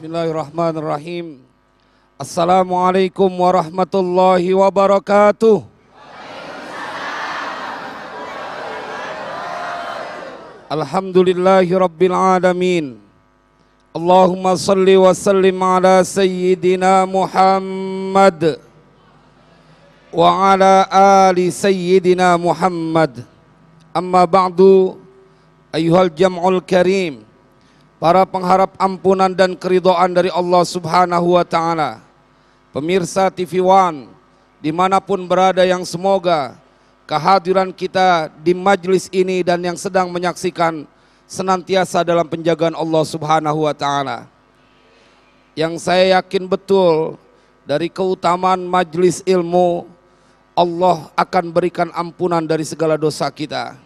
Bismillahirrahmanirrahim. Assalamualaikum warahmatullahi wabarakatuh. Alhamdulillahi rabbil alamin. Allahumma salli wa sallim ala sayyidina Muhammad wa ala ali sayyidina Muhammad. Amma ba'du, ayyuhal jam'ul karim, para pengharap ampunan dan keridhaan dari Allah Subhanahu wa Ta'ala, pemirsa TV One dimanapun berada, yang semoga kehadiran kita di majlis ini dan yang sedang menyaksikan senantiasa dalam penjagaan Allah Subhanahu wa Ta'ala. Yang saya yakin betul dari keutamaan majlis ilmu, Allah akan berikan ampunan dari segala dosa kita.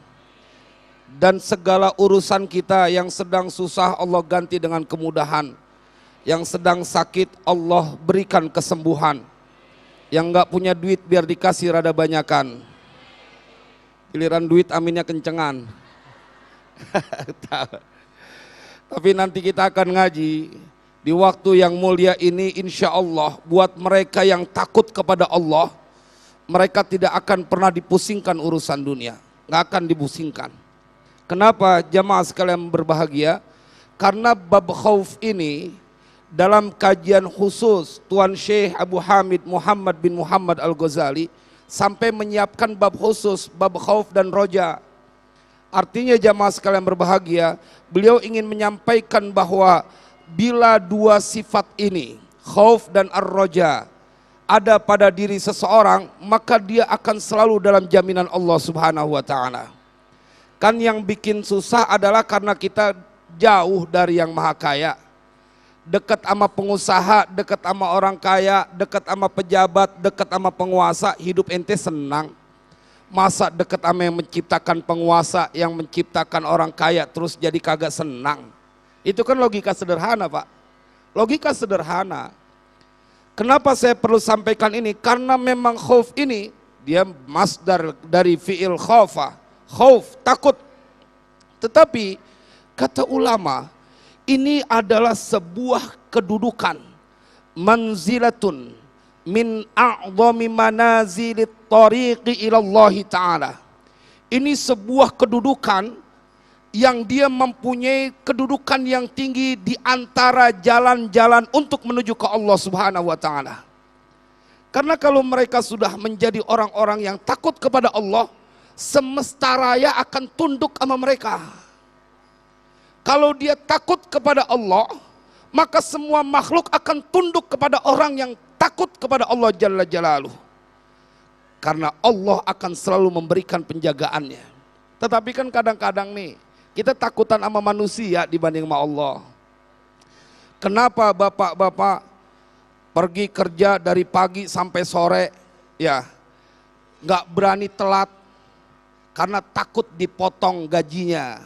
Dan segala urusan kita yang sedang susah Allah ganti dengan kemudahan. Yang sedang sakit Allah berikan kesembuhan. Yang enggak punya duit biar dikasih rada banyakan. Giliran duit aminnya kencengan. Tapi nanti kita akan ngaji di waktu yang mulia ini, insya Allah buat mereka yang takut kepada Allah, mereka tidak akan pernah dipusingkan urusan dunia. Nggak akan dipusingkan. Kenapa jamaah sekalian berbahagia? Karena bab khauf ini dalam kajian khusus Tuan Syekh Abu Hamid Muhammad bin Muhammad Al-Ghazali sampai menyiapkan bab khusus, bab khauf dan roja. Artinya jamaah sekalian berbahagia, beliau ingin menyampaikan bahwa bila dua sifat ini, khauf dan ar-roja, ada pada diri seseorang, maka dia akan selalu dalam jaminan Allah Subhanahu wa Ta'ala. Kan yang bikin susah adalah karena kita jauh dari yang maha kaya. Dekat sama pengusaha, dekat sama orang kaya, dekat sama pejabat, dekat sama penguasa, hidup ente senang. Masa dekat sama yang menciptakan penguasa, yang menciptakan orang kaya terus jadi kagak senang. Itu kan logika sederhana, Pak. Logika sederhana. Kenapa saya perlu sampaikan ini? Karena memang khauf ini, dia masdar dari fi'il khaufa. Khauf, takut. Tetapi kata ulama, ini adalah sebuah kedudukan, manzilatun min a'zami manazilit tariqi ilallahi ta'ala. Ini sebuah kedudukan yang dia mempunyai kedudukan yang tinggi di antara jalan-jalan untuk menuju ke Allah Subhanahu wa Ta'ala. Karena kalau mereka sudah menjadi orang-orang yang takut kepada Allah, semesta raya akan tunduk sama mereka. Kalau dia takut kepada Allah, maka semua makhluk akan tunduk kepada orang yang takut kepada Allah Jalla Jalaluh. Karena Allah akan selalu memberikan penjagaannya. Tetapi kan kadang-kadang nih, kita takutan sama manusia dibanding sama Allah. Kenapa bapak-bapak pergi kerja dari pagi sampai sore, ya nggak berani telat? Karena takut dipotong gajinya.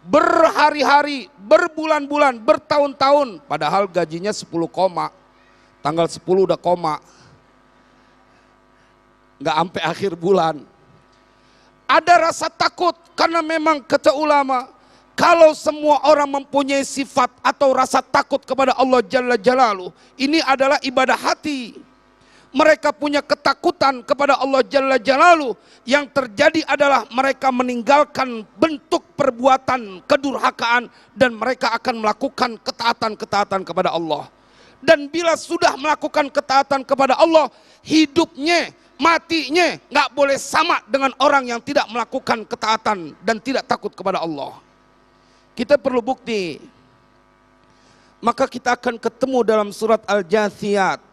Berhari-hari, berbulan-bulan, bertahun-tahun. Padahal gajinya 10 koma. Tanggal 10 udah koma. Nggak sampai akhir bulan. Ada rasa takut karena memang kata ulama, kalau semua orang mempunyai sifat atau rasa takut kepada Allah Jalla Jalaluh, ini adalah ibadah hati. Mereka punya ketakutan kepada Allah Jalla Jalaluh. Yang terjadi adalah mereka meninggalkan bentuk perbuatan kedurhakaan dan mereka akan melakukan ketaatan-ketaatan kepada Allah. Dan bila sudah melakukan ketaatan kepada Allah, hidupnya, matinya nggak boleh sama dengan orang yang tidak melakukan ketaatan dan tidak takut kepada Allah. Kita perlu bukti. Maka kita akan ketemu dalam surat Al-Jathiyat.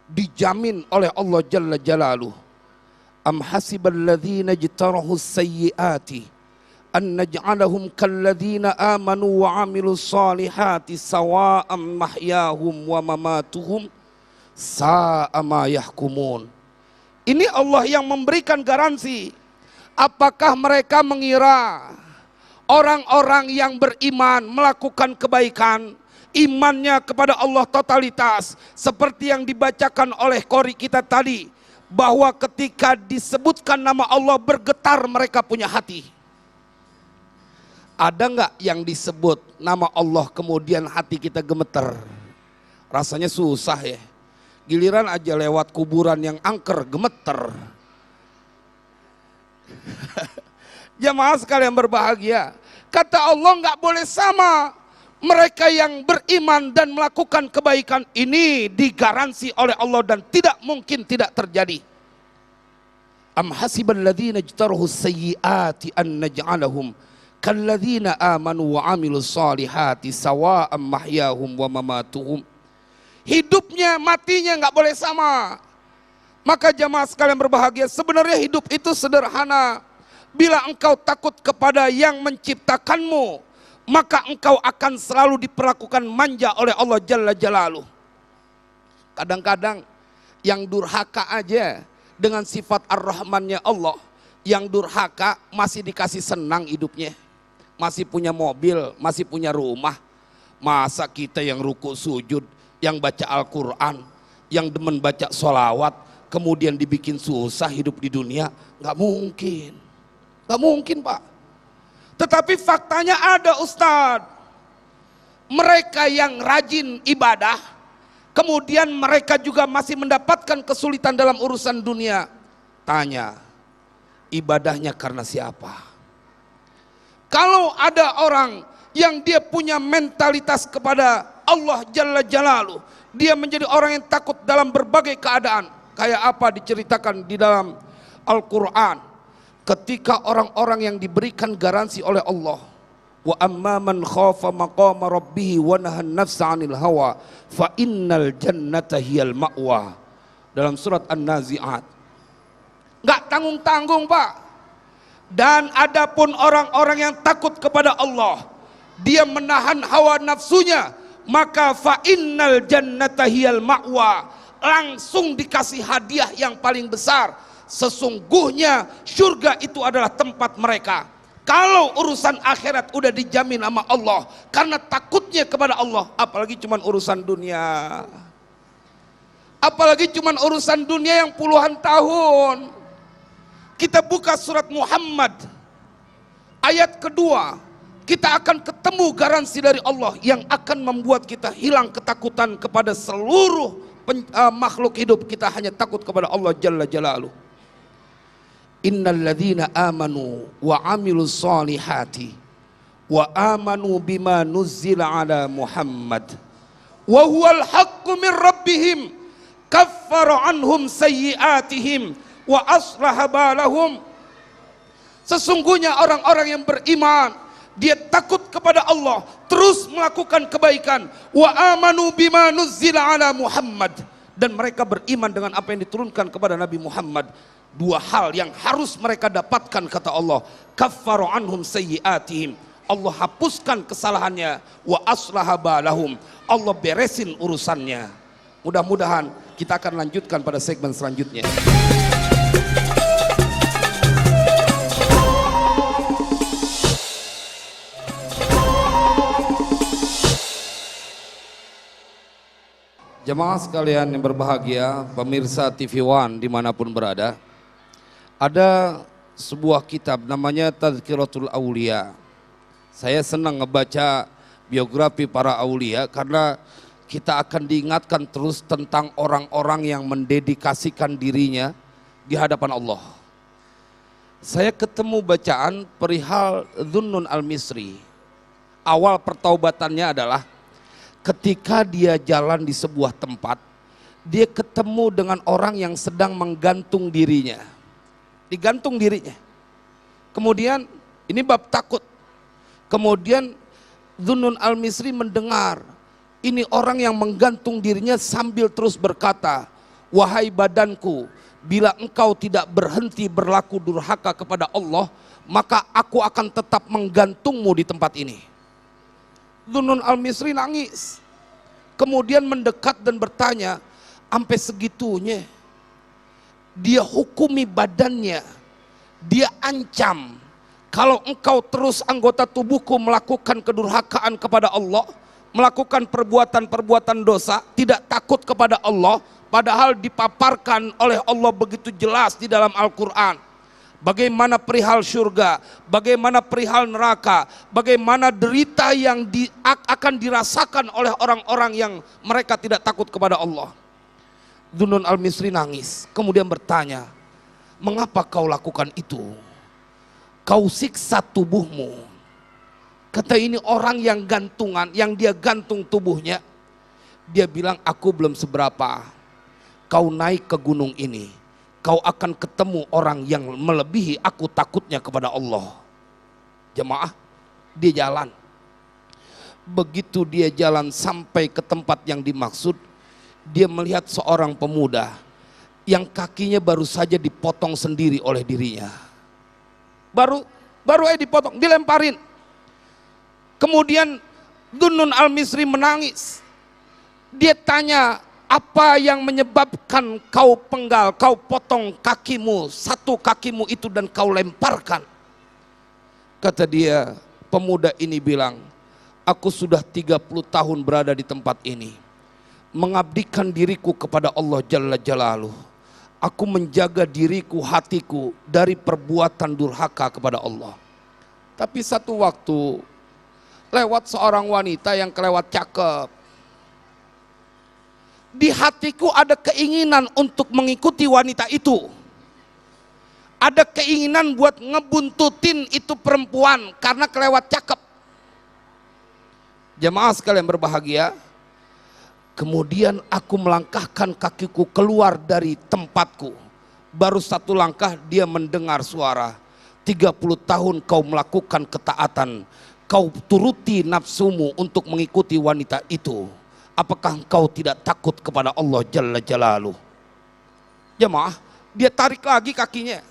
Dijamin oleh Allah Jalla Jalaluh. Am hasibal ladzina jtarahu sayyiati an naj'alahum kalladzina amanu wa amilus solihati sawa'am mahyahum wa mamatuhum sa'a ma yahkumun. Ini Allah yang memberikan garansi. Apakah mereka mengira orang-orang yang beriman melakukan kebaikan, imannya kepada Allah totalitas, seperti yang dibacakan oleh qori kita tadi, bahwa ketika disebutkan nama Allah bergetar mereka punya hati. Ada nggak yang disebut nama Allah kemudian hati kita gemeter? Rasanya susah ya. Giliran aja lewat kuburan yang angker gemeter. Jamaah sekalian berbahagia, kata Allah nggak boleh sama. Mereka yang beriman dan melakukan kebaikan ini digaransi oleh Allah dan tidak mungkin tidak terjadi. Am hasibal ladzina ijtarahu sayyiati an naj'alahum kalladzina amanu wa amilus solihati sawa'am mahyahum wa mamatuhum. Hidupnya matinya nggak boleh sama. Maka jamaah sekalian berbahagia, sebenarnya hidup itu sederhana. Bila engkau takut kepada yang menciptakanmu, maka engkau akan selalu diperlakukan manja oleh Allah Jalla Jalaluh. Kadang-kadang yang durhaka aja dengan sifat ar-Rahmannya Allah, yang durhaka masih dikasih senang hidupnya, masih punya mobil, masih punya rumah. Masa kita yang ruku sujud, yang baca Al-Quran, yang demen baca sholawat, kemudian dibikin susah hidup di dunia? Gak mungkin, gak mungkin Pak. Tetapi faktanya ada Ustadz. Mereka yang rajin ibadah, kemudian mereka juga masih mendapatkan kesulitan dalam urusan dunia. Tanya, ibadahnya karena siapa? Kalau ada orang yang dia punya mentalitas kepada Allah Jalla Jalaluh, dia menjadi orang yang takut dalam berbagai keadaan. Kayak apa diceritakan di dalam Al-Quran. Ketika orang-orang yang diberikan garansi oleh Allah, wa amma man khafa maqama rabbih wa nahan nafsa 'anil hawa fa innal jannata hiyal ma'wa, dalam surat An-Nazi'at. Enggak tanggung-tanggung Pak. Dan adapun orang-orang yang takut kepada Allah, dia menahan hawa nafsunya, maka fa innal jannata hiyal ma'wa, langsung dikasih hadiah yang paling besar. Sesungguhnya surga itu adalah tempat mereka. Kalau urusan akhirat udah dijamin sama Allah, karena takutnya kepada Allah, apalagi cuman urusan dunia. Apalagi cuman urusan dunia yang puluhan tahun. Kita buka surat Muhammad ayat kedua, kita akan ketemu garansi dari Allah yang akan membuat kita hilang ketakutan kepada seluruh makhluk hidup. Kita hanya takut kepada Allah Jalla Jalaluh. Innal ladzina amanu wa amilus solihati wa amanu bima nuzzila ala Muhammad wa huwal haqqu min rabbihim kaffara anhum sayyiatihim wa aslaha balahum. Sesungguhnya orang-orang yang beriman, dia takut kepada Allah, terus melakukan kebaikan. Wa amanu bima nuzzila ala Muhammad, dan mereka beriman dengan apa yang diturunkan kepada Nabi Muhammad. Dua hal yang harus mereka dapatkan, kata Allah. Kaffaru anhum sayyiatihim, Allah hapuskan kesalahannya. Wa aslaha balahum, Allah beresin urusannya. Mudah-mudahan kita akan lanjutkan pada segmen selanjutnya. Jemaah sekalian yang berbahagia, pemirsa TV One dimanapun berada, ada sebuah kitab namanya Tazkiratul Aulia. Saya senang ngebaca biografi para aulia karena kita akan diingatkan terus tentang orang-orang yang mendedikasikan dirinya di hadapan Allah. Saya ketemu bacaan perihal Dhunnun al-Misri. Awal pertaubatannya adalah ketika dia jalan di sebuah tempat, dia ketemu dengan orang yang sedang menggantung dirinya. Digantung dirinya. Kemudian ini bab takut. Kemudian Dhunnun al-Misri mendengar ini orang yang menggantung dirinya sambil terus berkata, wahai badanku, bila engkau tidak berhenti berlaku durhaka kepada Allah, maka aku akan tetap menggantungmu di tempat ini. Dhunnun al-Misri nangis. Kemudian mendekat dan bertanya, sampai segitunya dia hukumi badannya, dia ancam, kalau engkau terus anggota tubuhku melakukan kedurhakaan kepada Allah, melakukan perbuatan-perbuatan dosa, tidak takut kepada Allah, padahal dipaparkan oleh Allah begitu jelas di dalam Al-Quran. bagaimana perihal surga, bagaimana perihal neraka, bagaimana derita yang akan dirasakan oleh orang-orang yang mereka tidak takut kepada Allah. Dhunnun al-Misri nangis, kemudian bertanya, mengapa kau lakukan itu? Kau siksa tubuhmu. Kata ini orang yang gantungan, yang dia gantung tubuhnya. Dia bilang, aku belum seberapa. Kau naik ke gunung ini, kau akan ketemu orang yang melebihi aku takutnya kepada Allah. Jemaah, dia jalan. Begitu dia jalan sampai ke tempat yang dimaksud, dia melihat seorang pemuda yang kakinya baru saja dipotong sendiri oleh dirinya. Baru aja dipotong, dilemparin. Kemudian Dhunnun al-Misri menangis. Dia tanya, apa yang menyebabkan kau penggal, kau potong kakimu, satu kakimu itu dan kau lemparkan? Kata dia, pemuda ini bilang, aku sudah 30 tahun berada di tempat ini, mengabdikan diriku kepada Allah Jalla Jalaluh. Aku menjaga diriku, hatiku dari perbuatan durhaka kepada Allah. Tapi satu waktu lewat seorang wanita yang kelewat cakep. Di hatiku ada keinginan untuk mengikuti wanita itu. Ada keinginan buat ngebuntutin itu perempuan karena kelewat cakep. Jemaah sekalian berbahagia, kemudian aku melangkahkan kakiku keluar dari tempatku. Baru satu langkah dia mendengar suara, 30 tahun kau melakukan ketaatan, kau turuti nafsumu untuk mengikuti wanita itu. Apakah engkau tidak takut kepada Allah Jalla Jalaluh? Jemaah, dia tarik lagi kakinya.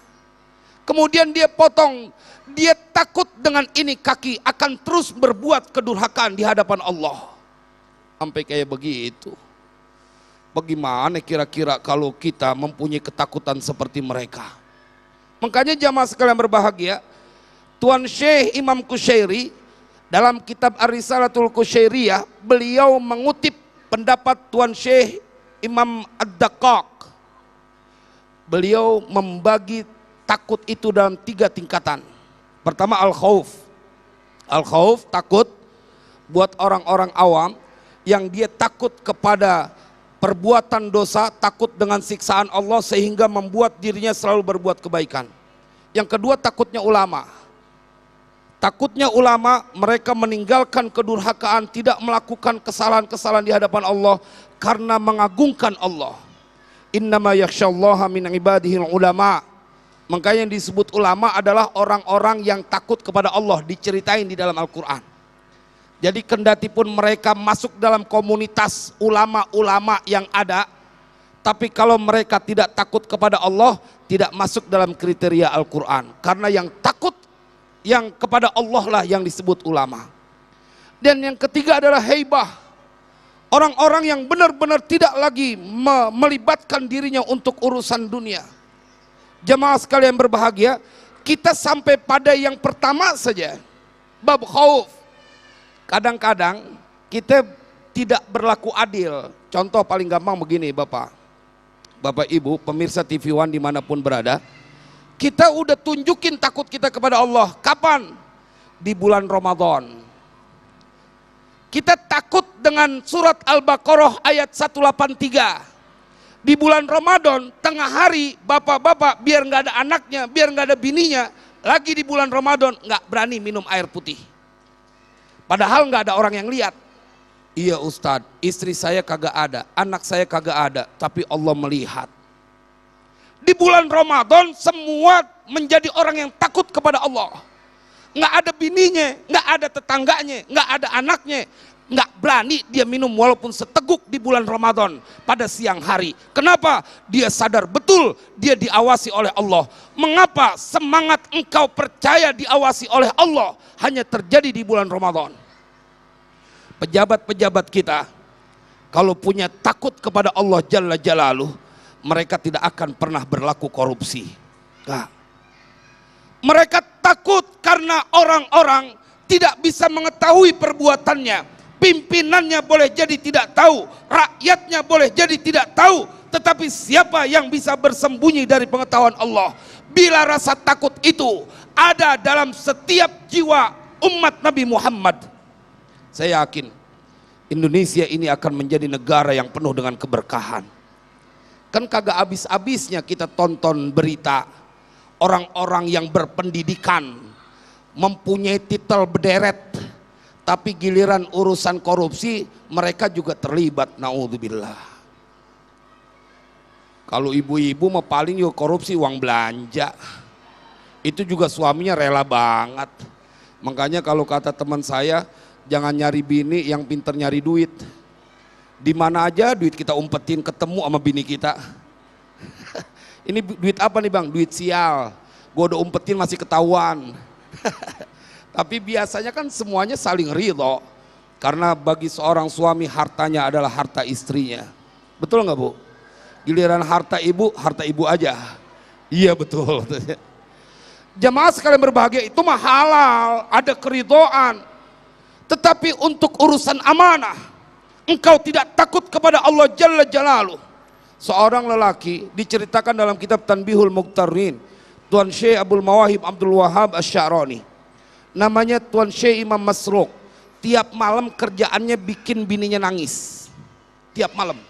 Kemudian dia potong. Dia takut dengan ini kaki akan terus berbuat kedurhakaan di hadapan Allah. Sampai kayak begitu. Bagaimana kira-kira kalau kita mempunyai ketakutan seperti mereka? Makanya jamaah sekalian berbahagia, Tuan Syekh Imam Qushairi dalam kitab Ar-Risalatul Qushairiyah, beliau mengutip pendapat Tuan Syekh Imam Ad-Daqqaq. Beliau membagi takut itu dalam 3 tingkatan. Pertama al-khauf. Al-khauf, takut buat orang-orang awam yang dia takut kepada perbuatan dosa, takut dengan siksaan Allah sehingga membuat dirinya selalu berbuat kebaikan. Yang kedua, takutnya ulama. Takutnya ulama, mereka meninggalkan kedurhakaan, tidak melakukan kesalahan-kesalahan di hadapan Allah karena mengagungkan Allah. Innama yakhsyallaha min ibadihil ulama. Makanya yang disebut ulama adalah orang-orang yang takut kepada Allah, diceritain di dalam Al-Quran. Jadi kendati pun mereka masuk dalam komunitas ulama-ulama yang ada, tapi kalau mereka tidak takut kepada Allah, tidak masuk dalam kriteria Al-Quran. Karena yang takut yang kepada Allah lah yang disebut ulama. Dan yang ketiga adalah haibah. Orang-orang yang benar-benar tidak lagi melibatkan dirinya untuk urusan dunia. Jemaah sekalian berbahagia, kita sampai pada yang pertama saja, bab khauf. Kadang-kadang kita tidak berlaku adil. Contoh paling gampang begini Bapak Ibu, pemirsa TV One dimanapun berada, kita udah tunjukin takut kita kepada Allah. Kapan? Di bulan Ramadan. Kita takut dengan surat Al-Baqarah ayat 183. Di bulan Ramadan, tengah hari, bapak-bapak biar nggak ada anaknya, biar nggak ada bininya, lagi di bulan Ramadan nggak berani minum air putih. Padahal nggak ada orang yang lihat. Iya Ustadz, istri saya kagak ada, anak saya kagak ada, tapi Allah melihat. Di bulan Ramadan semua menjadi orang yang takut kepada Allah. Nggak ada bininya, nggak ada tetangganya, nggak ada anaknya, nggak berani dia minum walaupun seteguk di bulan Ramadan pada siang hari. Kenapa? Dia sadar betul dia diawasi oleh Allah. Mengapa semangat engkau percaya diawasi oleh Allah hanya terjadi di bulan Ramadan? Pejabat-pejabat kita kalau punya takut kepada Allah Jalla Jalaluh, mereka tidak akan pernah berlaku korupsi. Nah, mereka takut karena orang-orang tidak bisa mengetahui perbuatannya. Pimpinannya boleh jadi tidak tahu, rakyatnya boleh jadi tidak tahu, tetapi siapa yang bisa bersembunyi dari pengetahuan Allah? Bila rasa takut itu ada dalam setiap jiwa umat Nabi Muhammad, saya yakin Indonesia ini akan menjadi negara yang penuh dengan keberkahan. Kan kagak habis-habisnya kita tonton berita orang-orang yang berpendidikan, mempunyai titel berderet, tapi giliran urusan korupsi mereka juga terlibat. Naudzubillah. Kalau ibu-ibu mah paling juga korupsi uang belanja, itu juga suaminya rela banget. Makanya kalau kata teman saya, jangan nyari bini yang pinter nyari duit. Di mana aja duit kita umpetin ketemu sama bini kita. Ini duit apa nih bang? Duit sial. Gue udah umpetin masih ketahuan. Tapi biasanya kan semuanya saling ridho. Karena bagi seorang suami hartanya adalah harta istrinya. Betul nggak bu? Giliran harta ibu aja. Iya betul. Jamaah sekalian berbahagia, itu mah halal, ada keridhaan. Tetapi untuk urusan amanah, engkau tidak takut kepada Allah Jalla Jalaluh. Seorang lelaki diceritakan dalam kitab Tanbihul Muqtarrin, Tuan Syekh Abdul Mawahib Abdul Wahab Asy-Sya'rani. Namanya Tuan Syekh Imam Masruq. Tiap malam kerjaannya bikin bininya nangis. Tiap malam.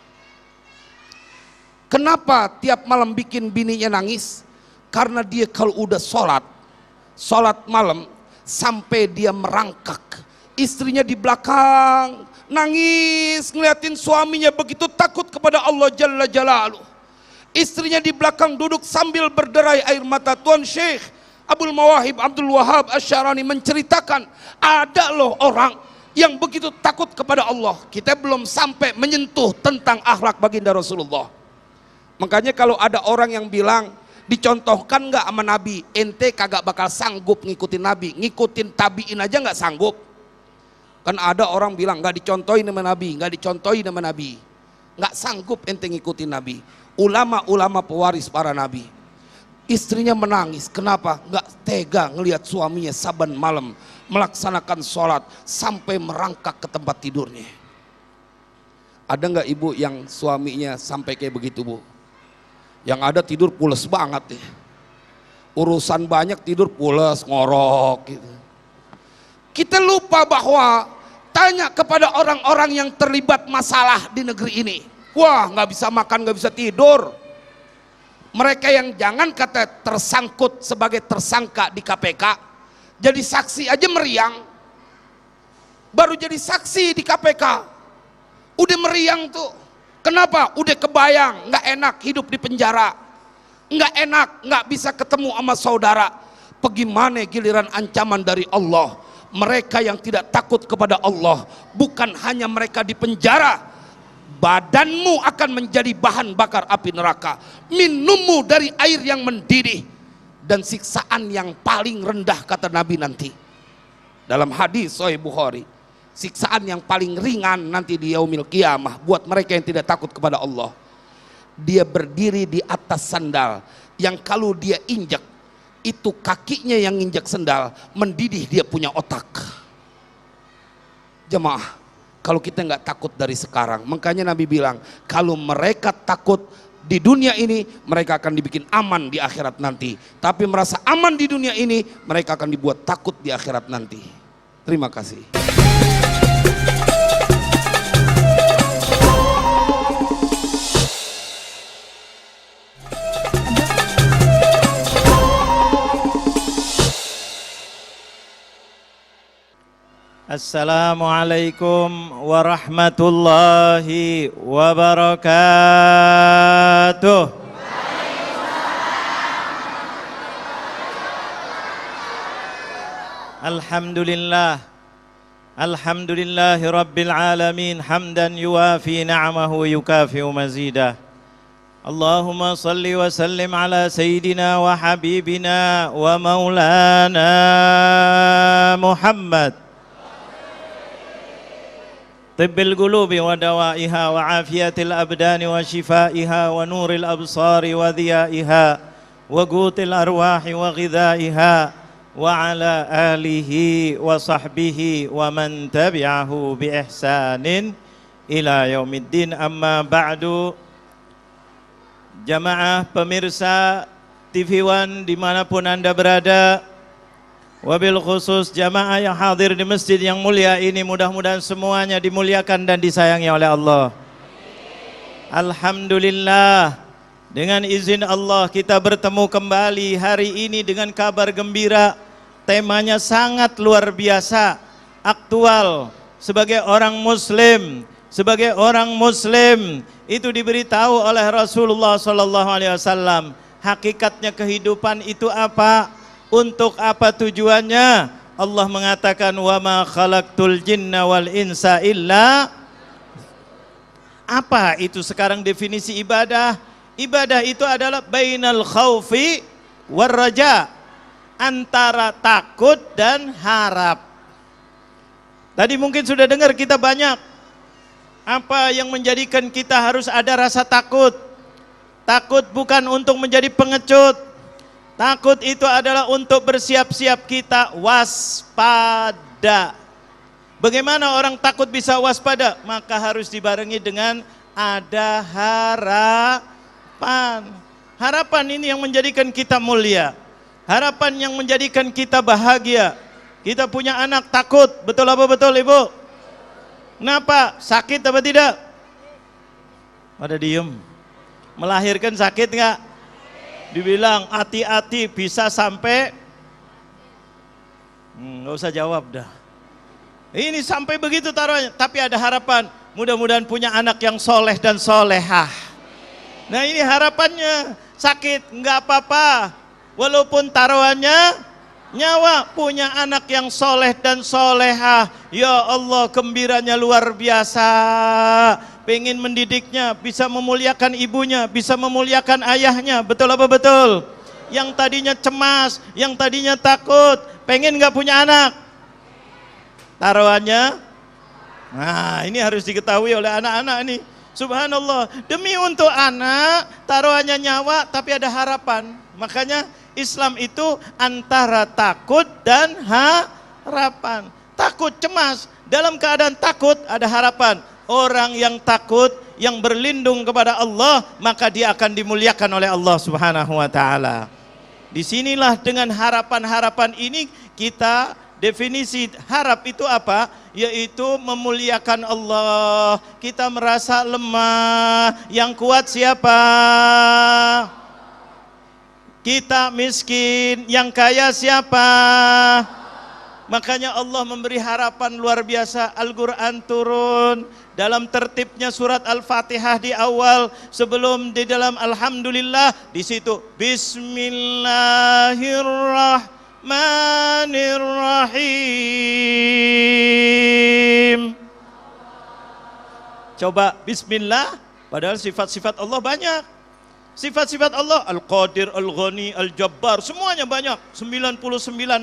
Kenapa tiap malam bikin bininya nangis? Karena dia kalau udah sholat malam sampai dia merangkak, istrinya di belakang nangis ngeliatin suaminya begitu takut kepada Allah Jalla Jalaluh. Istrinya di belakang duduk sambil berderai air mata. Tuan Syekh Abdul Mawahib Abdul Wahab Asy-Sya'rani menceritakan, ada loh orang yang begitu takut kepada Allah. Kita belum sampai menyentuh tentang akhlak baginda Rasulullah. Makanya kalau ada orang yang bilang, dicontohkan nggak sama Nabi, ente kagak bakal sanggup ngikutin Nabi, ngikutin tabiin aja nggak sanggup. Kan ada orang bilang nggak dicontohin sama Nabi, nggak dicontohin sama Nabi, nggak sanggup ente ngikutin Nabi. Ulama-ulama pewaris para Nabi, istrinya menangis, kenapa? Nggak tega ngelihat suaminya saban malam melaksanakan sholat sampai merangkak ke tempat tidurnya. Ada nggak ibu yang suaminya sampai kayak begitu bu? Yang ada tidur pules banget ya. Urusan banyak tidur pules, ngorok gitu. Kita lupa bahwa tanya kepada orang-orang yang terlibat masalah di negeri ini. Wah nggak bisa makan, nggak bisa tidur. Mereka yang jangan kata tersangkut sebagai tersangka di KPK, jadi saksi aja meriang. Baru jadi saksi di KPK, udah meriang tuh. Kenapa? Udah kebayang, nggak enak hidup di penjara, nggak enak, nggak bisa ketemu sama saudara. Bagaimana giliran ancaman dari Allah? Mereka yang tidak takut kepada Allah, bukan hanya mereka di penjara, badanmu akan menjadi bahan bakar api neraka, minummu dari air yang mendidih, dan siksaan yang paling rendah kata Nabi nanti dalam hadis Sahih Bukhari. Siksaan yang paling ringan nanti di yaumil qiyamah buat mereka yang tidak takut kepada Allah. Dia berdiri di atas sandal yang kalau dia injak, itu kakinya yang injak sandal mendidih dia punya otak. Jemaah, kalau kita nggak takut dari sekarang, makanya Nabi bilang kalau mereka takut di dunia ini, mereka akan dibikin aman di akhirat nanti. Tapi merasa aman di dunia ini, mereka akan dibuat takut di akhirat nanti. Terima kasih. Assalamualaikum warahmatullahi wabarakatuh. Alhamdulillah, alhamdulillahi rabbil alamin, hamdan yuwafi na'amahu yukafi'u mazidah. Allahumma salli wa sallim ala sayyidina wa habibina wa maulana Muhammad طب القلوب ودوائها وعافية الأبدان وشفائها ونور الأبصار وضيائها وقوت الأرواح وغذائها وعلى آله وصحبه ومن تبعه بإحسان إلى يوم الدين. أما بعد, jamaah pemirsa TV One dimanapun Anda berada, wabil khusus jamaah yang hadir di masjid yang mulia ini, mudah-mudahan semuanya dimuliakan dan disayangi oleh Allah. Alhamdulillah, dengan izin Allah kita bertemu kembali hari ini dengan kabar gembira. Temanya sangat luar biasa, aktual. Sebagai orang muslim itu diberitahu oleh Rasulullah SAW. Hakikatnya kehidupan itu apa? Untuk apa tujuannya? Allah mengatakan wa ma khalaqtul jinna wal insa illa. Apa itu sekarang definisi ibadah? Ibadah itu adalah bainal khaufi war raja, antara takut dan harap. Tadi mungkin sudah dengar kita banyak. Apa yang menjadikan kita harus ada rasa takut? Takut bukan untuk menjadi pengecut. Takut itu adalah untuk bersiap-siap kita waspada. Bagaimana orang takut bisa waspada? Maka harus dibarengi dengan ada harapan. Harapan ini yang menjadikan kita mulia. Harapan yang menjadikan kita bahagia. Kita punya anak takut, betul apa betul Ibu? Kenapa? Sakit apa tidak? Pada diem. Melahirkan sakit nggak? Dibilang hati-hati bisa sampai, nggak usah jawab dah. Ini sampai begitu taruhannya, tapi ada harapan. Mudah-mudahan punya anak yang soleh dan solehah. Nah ini harapannya. Sakit nggak apa-apa. Walaupun taruhannya nyawa, punya anak yang soleh dan solehah. Ya Allah, gembiranya luar biasa. Pengen mendidiknya, bisa memuliakan ibunya, bisa memuliakan ayahnya. Betul apa betul? Yang tadinya cemas, yang tadinya takut, pengen nggak punya anak? Taruhannya, nah ini harus diketahui oleh anak-anak ini. Subhanallah, demi untuk anak, taruhannya nyawa, tapi ada harapan. Makanya Islam itu antara takut dan harapan. Takut, cemas, dalam keadaan takut ada harapan. Orang yang takut, yang berlindung kepada Allah, maka dia akan dimuliakan oleh Allah Subhanahu wa ta'ala. Disinilah dengan harapan-harapan ini kita definisi harap itu apa? Yaitu memuliakan Allah. Kita merasa lemah, yang kuat siapa? Kita miskin, yang kaya siapa? Makanya Allah memberi harapan luar biasa. Al-Quran turun dalam tertibnya surat Al-Fatihah di awal, sebelum di dalam Alhamdulillah, di situ Bismillahirrahmanirrahim. Coba Bismillah, padahal sifat-sifat Allah banyak. Sifat-sifat Allah, Al-Qadir, Al-Ghani, Al-Jabbar, semuanya banyak, 99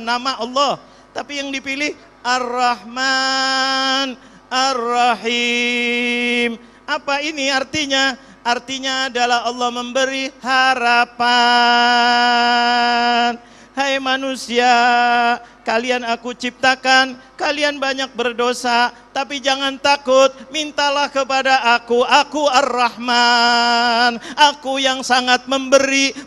nama Allah. Tapi yang dipilih Ar-Rahman, Ar-Rahim. Apa ini artinya? Artinya adalah Allah memberi harapan. Hai manusia, kalian aku ciptakan, kalian banyak berdosa, tapi jangan takut, mintalah kepada aku Ar-Rahman, aku yang sangat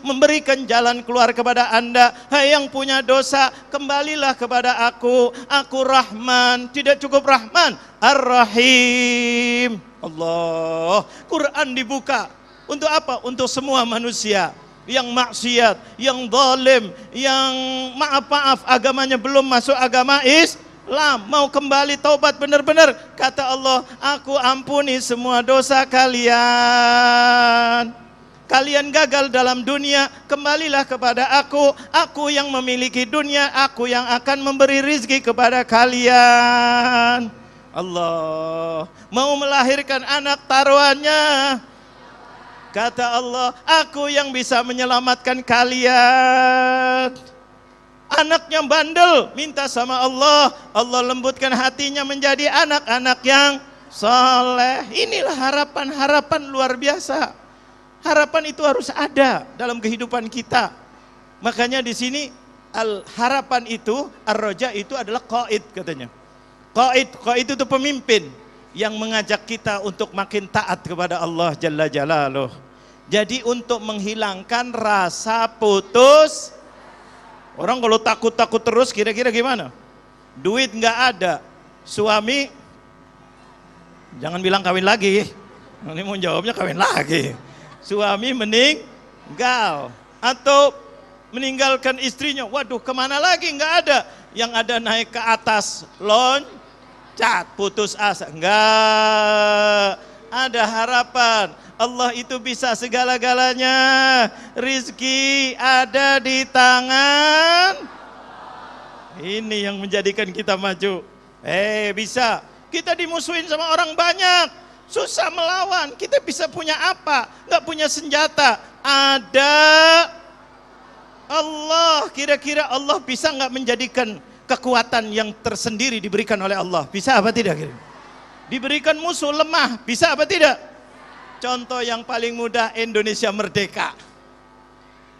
memberikan jalan keluar kepada Anda. Hai yang punya dosa, kembalilah kepada aku Rahman, tidak cukup Rahman, Ar-Rahim. Allah, Quran dibuka, untuk apa? Untuk semua manusia. Yang maksiat, yang zalim, yang maaf agamanya belum masuk agama Islam, mau kembali taubat benar-benar, kata Allah, aku ampuni semua dosa kalian. Kalian gagal dalam dunia, kembalilah kepada aku yang memiliki dunia, aku yang akan memberi rizki kepada kalian. Allah mau melahirkan anak, taruhannya kata Allah, aku yang bisa menyelamatkan kalian. Anaknya bandel, minta sama Allah, Allah lembutkan hatinya menjadi anak-anak yang soleh. Inilah harapan-harapan luar biasa. Harapan itu harus ada dalam kehidupan kita. Makanya di sini harapan itu, ar-roja itu adalah qaid katanya. Qaid itu pemimpin yang mengajak kita untuk makin taat kepada Allah Jalla Jalaluh. Jadi untuk menghilangkan rasa putus, orang kalau takut-takut terus kira-kira gimana? Duit nggak ada, suami jangan bilang kawin lagi. Ini mau jawabnya kawin lagi. Suami meninggal atau meninggalkan istrinya. Waduh, kemana lagi? Nggak ada. Yang ada naik ke atas loncat, putus asa. Nggak ada harapan. Allah itu bisa segala-galanya. Rizki ada di tangan. Ini yang menjadikan kita maju. Bisa. Kita dimusuhin sama orang banyak. Susah melawan. Kita bisa punya apa? Nggak punya senjata. Ada Allah. Kira-kira Allah bisa nggak menjadikan kekuatan yang tersendiri diberikan oleh Allah? Bisa apa tidak? Diberikan musuh lemah. Bisa apa tidak? Contoh yang paling mudah, Indonesia merdeka.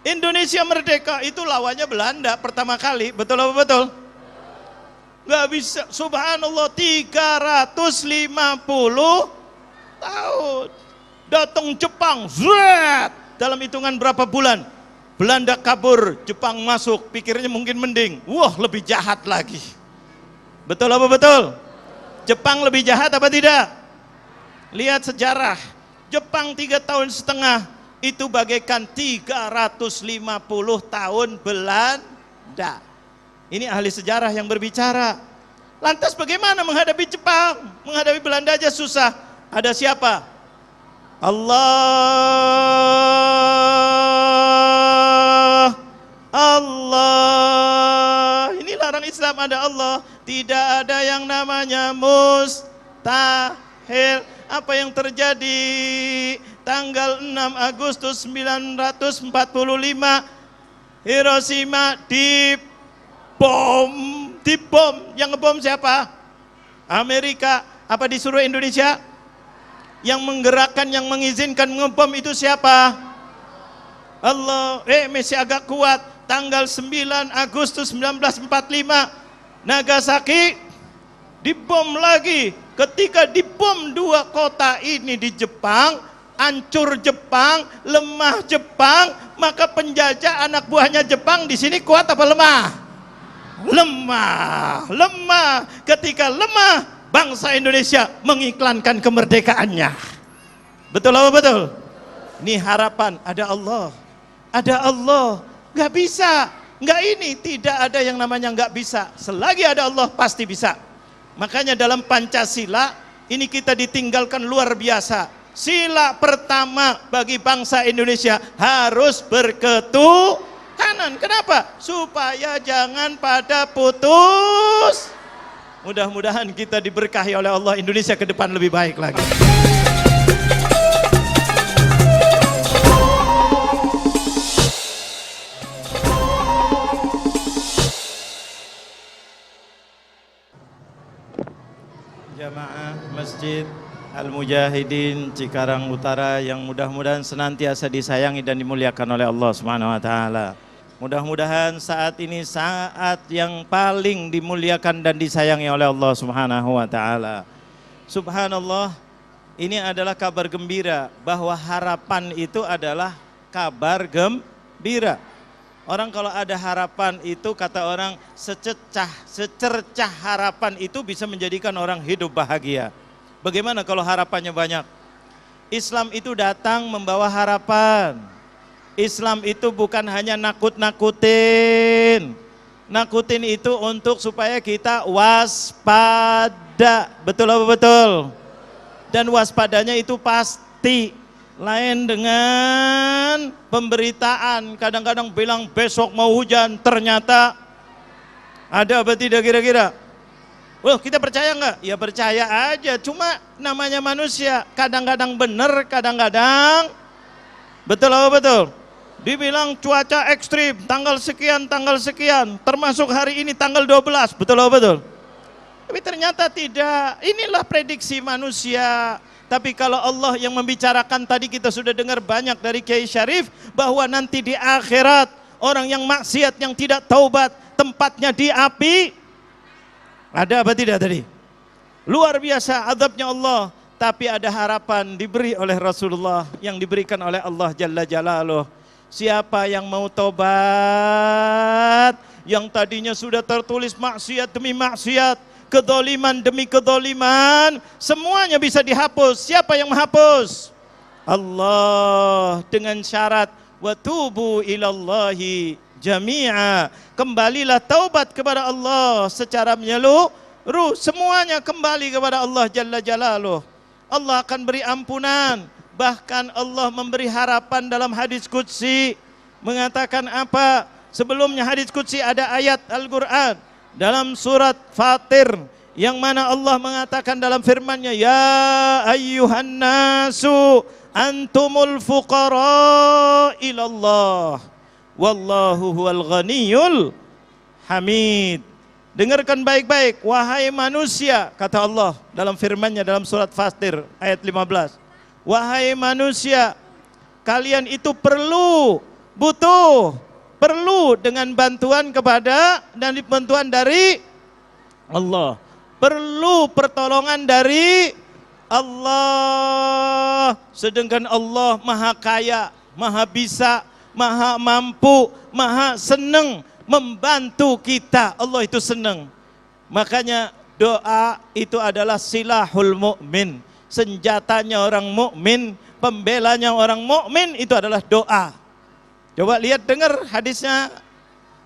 Indonesia merdeka itu lawannya Belanda pertama kali, betul apa betul? Gak bisa, subhanallah 350 tahun. Datang Jepang, zret, dalam hitungan berapa bulan? Belanda kabur, Jepang masuk, pikirnya mungkin mending. Wah, lebih jahat lagi. Betul apa betul? Jepang lebih jahat apa tidak? Lihat sejarah. Jepang 3 tahun setengah itu bagaikan 350 tahun Belanda. Ini ahli sejarah yang berbicara. Lantas bagaimana menghadapi Jepang? Menghadapi Belanda aja susah. Ada siapa? Allah. Allah. Ini larang Islam, ada Allah. Tidak ada yang namanya mustahil. Apa yang terjadi tanggal 6 Agustus 1945, Hiroshima dibom. Yang ngebom siapa? Amerika. Apa disuruh Indonesia? Yang menggerakkan, yang mengizinkan ngebom itu siapa? Allah. Masih agak kuat. Tanggal 9 Agustus 1945, Nagasaki dibom lagi. Ketika dibom 2 kota ini di Jepang, hancur Jepang, lemah Jepang, maka penjajah anak buahnya Jepang di sini kuat apa lemah? Lemah. Ketika lemah, bangsa Indonesia mengiklankan kemerdekaannya. Betul apa betul? Ini harapan, ada Allah. Ada Allah. Nggak bisa. Nggak ini, tidak ada yang namanya nggak bisa. Selagi ada Allah pasti bisa. Makanya dalam Pancasila ini kita ditinggalkan luar biasa. Sila pertama bagi bangsa Indonesia harus berketuhanan. Kenapa? Supaya jangan pada putus. Mudah-mudahan kita diberkahi oleh Allah, Indonesia ke depan lebih baik lagi. Jamaah Masjid Al-Mujahidin Cikarang Utara yang mudah-mudahan senantiasa disayangi dan dimuliakan oleh Allah Subhanahu wa taala. Mudah-mudahan saat ini saat yang paling dimuliakan dan disayangi oleh Allah Subhanahu wa taala. Subhanallah, ini adalah kabar gembira bahwa harapan itu adalah kabar gembira. Orang kalau ada harapan itu kata orang secercah harapan itu bisa menjadikan orang hidup bahagia. Bagaimana kalau harapannya banyak? Islam itu datang membawa harapan. Islam itu bukan hanya nakut-nakutin. Nakutin itu untuk supaya kita waspada. Betul apa betul? Dan waspadanya itu pasti. Lain dengan pemberitaan, kadang-kadang bilang besok mau hujan, ternyata ada apa tidak kira-kira? Wah, kita percaya nggak? Ya percaya aja, cuma namanya manusia, kadang-kadang benar, kadang-kadang betul apa betul? Dibilang cuaca ekstrim, tanggal sekian, termasuk hari ini tanggal 12, betul apa betul? Tapi ternyata tidak, inilah prediksi manusia. Tapi kalau Allah yang membicarakan, tadi kita sudah dengar banyak dari Kiai Syarif, bahwa nanti di akhirat orang yang maksiat, yang tidak taubat, tempatnya di api. Ada apa tidak tadi? Luar biasa azabnya Allah. tapi ada harapan diberi oleh Rasulullah yang diberikan oleh Allah Jalla Jalaluh. Siapa yang mau tobat, yang tadinya sudah tertulis maksiat demi maksiat, kedoliman demi kedoliman, semuanya bisa dihapus. Siapa yang menghapus? Allah, dengan syarat wa tubu ilallahi jami'a. Kembalilah taubat kepada Allah secara menyeluruh, semuanya kembali kepada Allah Jalla Jalaluh. Allah akan beri ampunan. Bahkan Allah memberi harapan dalam hadis qudsi, mengatakan apa? Sebelumnya hadis qudsi ada ayat Al-Quran dalam surat Fatir, yang mana Allah mengatakan dalam firman-Nya, ya ayyuhan nasu antumul fuqara ilallah wallahu huwal ghaniyul hamid. Dengarkan baik-baik, wahai manusia, kata Allah dalam firman-Nya dalam surat Fatir ayat 15. Wahai manusia, kalian itu perlu dengan bantuan kepada dan bantuan dari Allah. Perlu pertolongan dari Allah. Sedangkan Allah Maha Kaya, Maha Bisa, Maha Mampu, Maha Senang membantu kita. Allah itu senang. Makanya doa itu adalah silahul mukmin. Senjatanya orang mukmin, pembelanya orang mukmin itu adalah doa. Coba lihat, dengar hadisnya,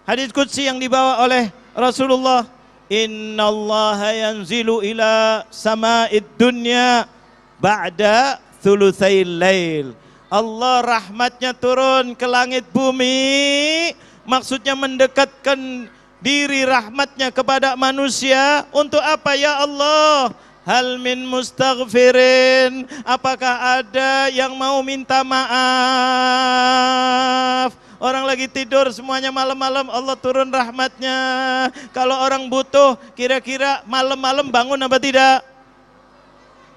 hadis qudsi yang dibawa oleh Rasulullah. Innallaha yanzilu ila sama'id dunya ba'da thulutsail lail. Allah rahmatnya turun ke langit bumi, maksudnya mendekatkan diri rahmatnya kepada manusia. Untuk apa ya Allah? Hal min mustaghfirin, apakah ada yang mau minta maaf? Orang lagi tidur semuanya, malam-malam Allah turun rahmatnya. Kalau orang butuh, kira-kira malam-malam bangun apa tidak?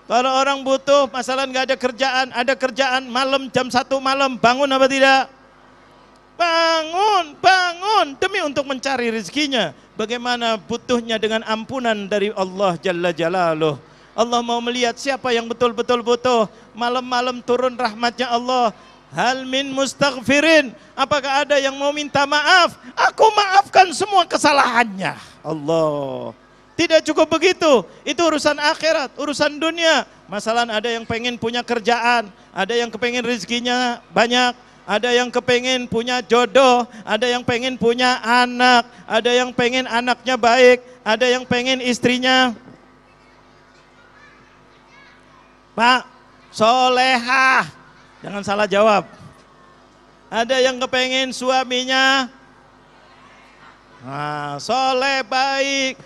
Kalau orang butuh, masalah nggak ada kerjaan malam jam 1 malam, bangun apa tidak? Bangun demi untuk mencari rezekinya. Bagaimana butuhnya dengan ampunan dari Allah Jalla Jalaluh. Allah mau melihat siapa yang betul-betul butuh. Malam-malam turun rahmatnya Allah. Hal min mustaghfirin, apakah ada yang mau minta maaf? Aku maafkan semua kesalahannya. Allah. Tidak cukup begitu, itu urusan akhirat, urusan dunia. Masalah ada yang pengen punya kerjaan, ada yang kepengen rezekinya banyak, ada yang kepengen punya jodoh, ada yang pengen punya anak, ada yang pengen anaknya baik, ada yang pengen istrinya, Pak, solehah, jangan salah jawab. Ada yang kepengen suaminya soleh, baik,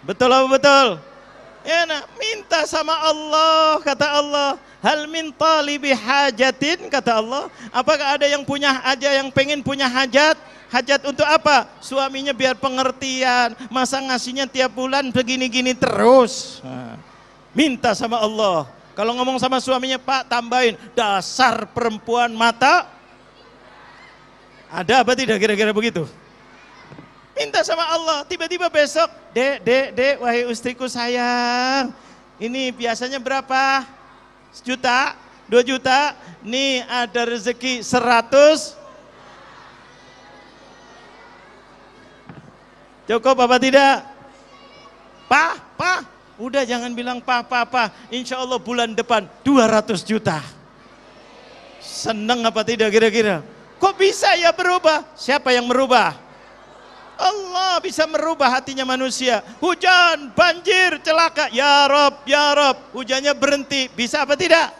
betul apa betul? Ya, nah, minta sama Allah, kata Allah. Hal min talibi hajatin, kata Allah. Apakah ada yang pengen punya hajat? Hajat untuk apa? Suaminya biar pengertian, masa ngasihnya tiap bulan begini-gini terus. Minta sama Allah. Kalau ngomong sama suaminya, Pak, tambahin, dasar perempuan mata. Ada apa tidak kira-kira begitu? Minta sama Allah. Tiba-tiba besok, dek, wahai istriku sayang, ini biasanya berapa? 1 juta, 2 juta, nih ada rezeki 100. Cukup apa tidak? Pak, udah jangan bilang pak, insya Allah bulan depan 200 juta. Seneng apa tidak kira-kira? Kok bisa ya berubah? Siapa yang merubah? Allah bisa merubah hatinya manusia. Hujan, banjir, celaka, ya Rob, hujannya berhenti, bisa apa tidak?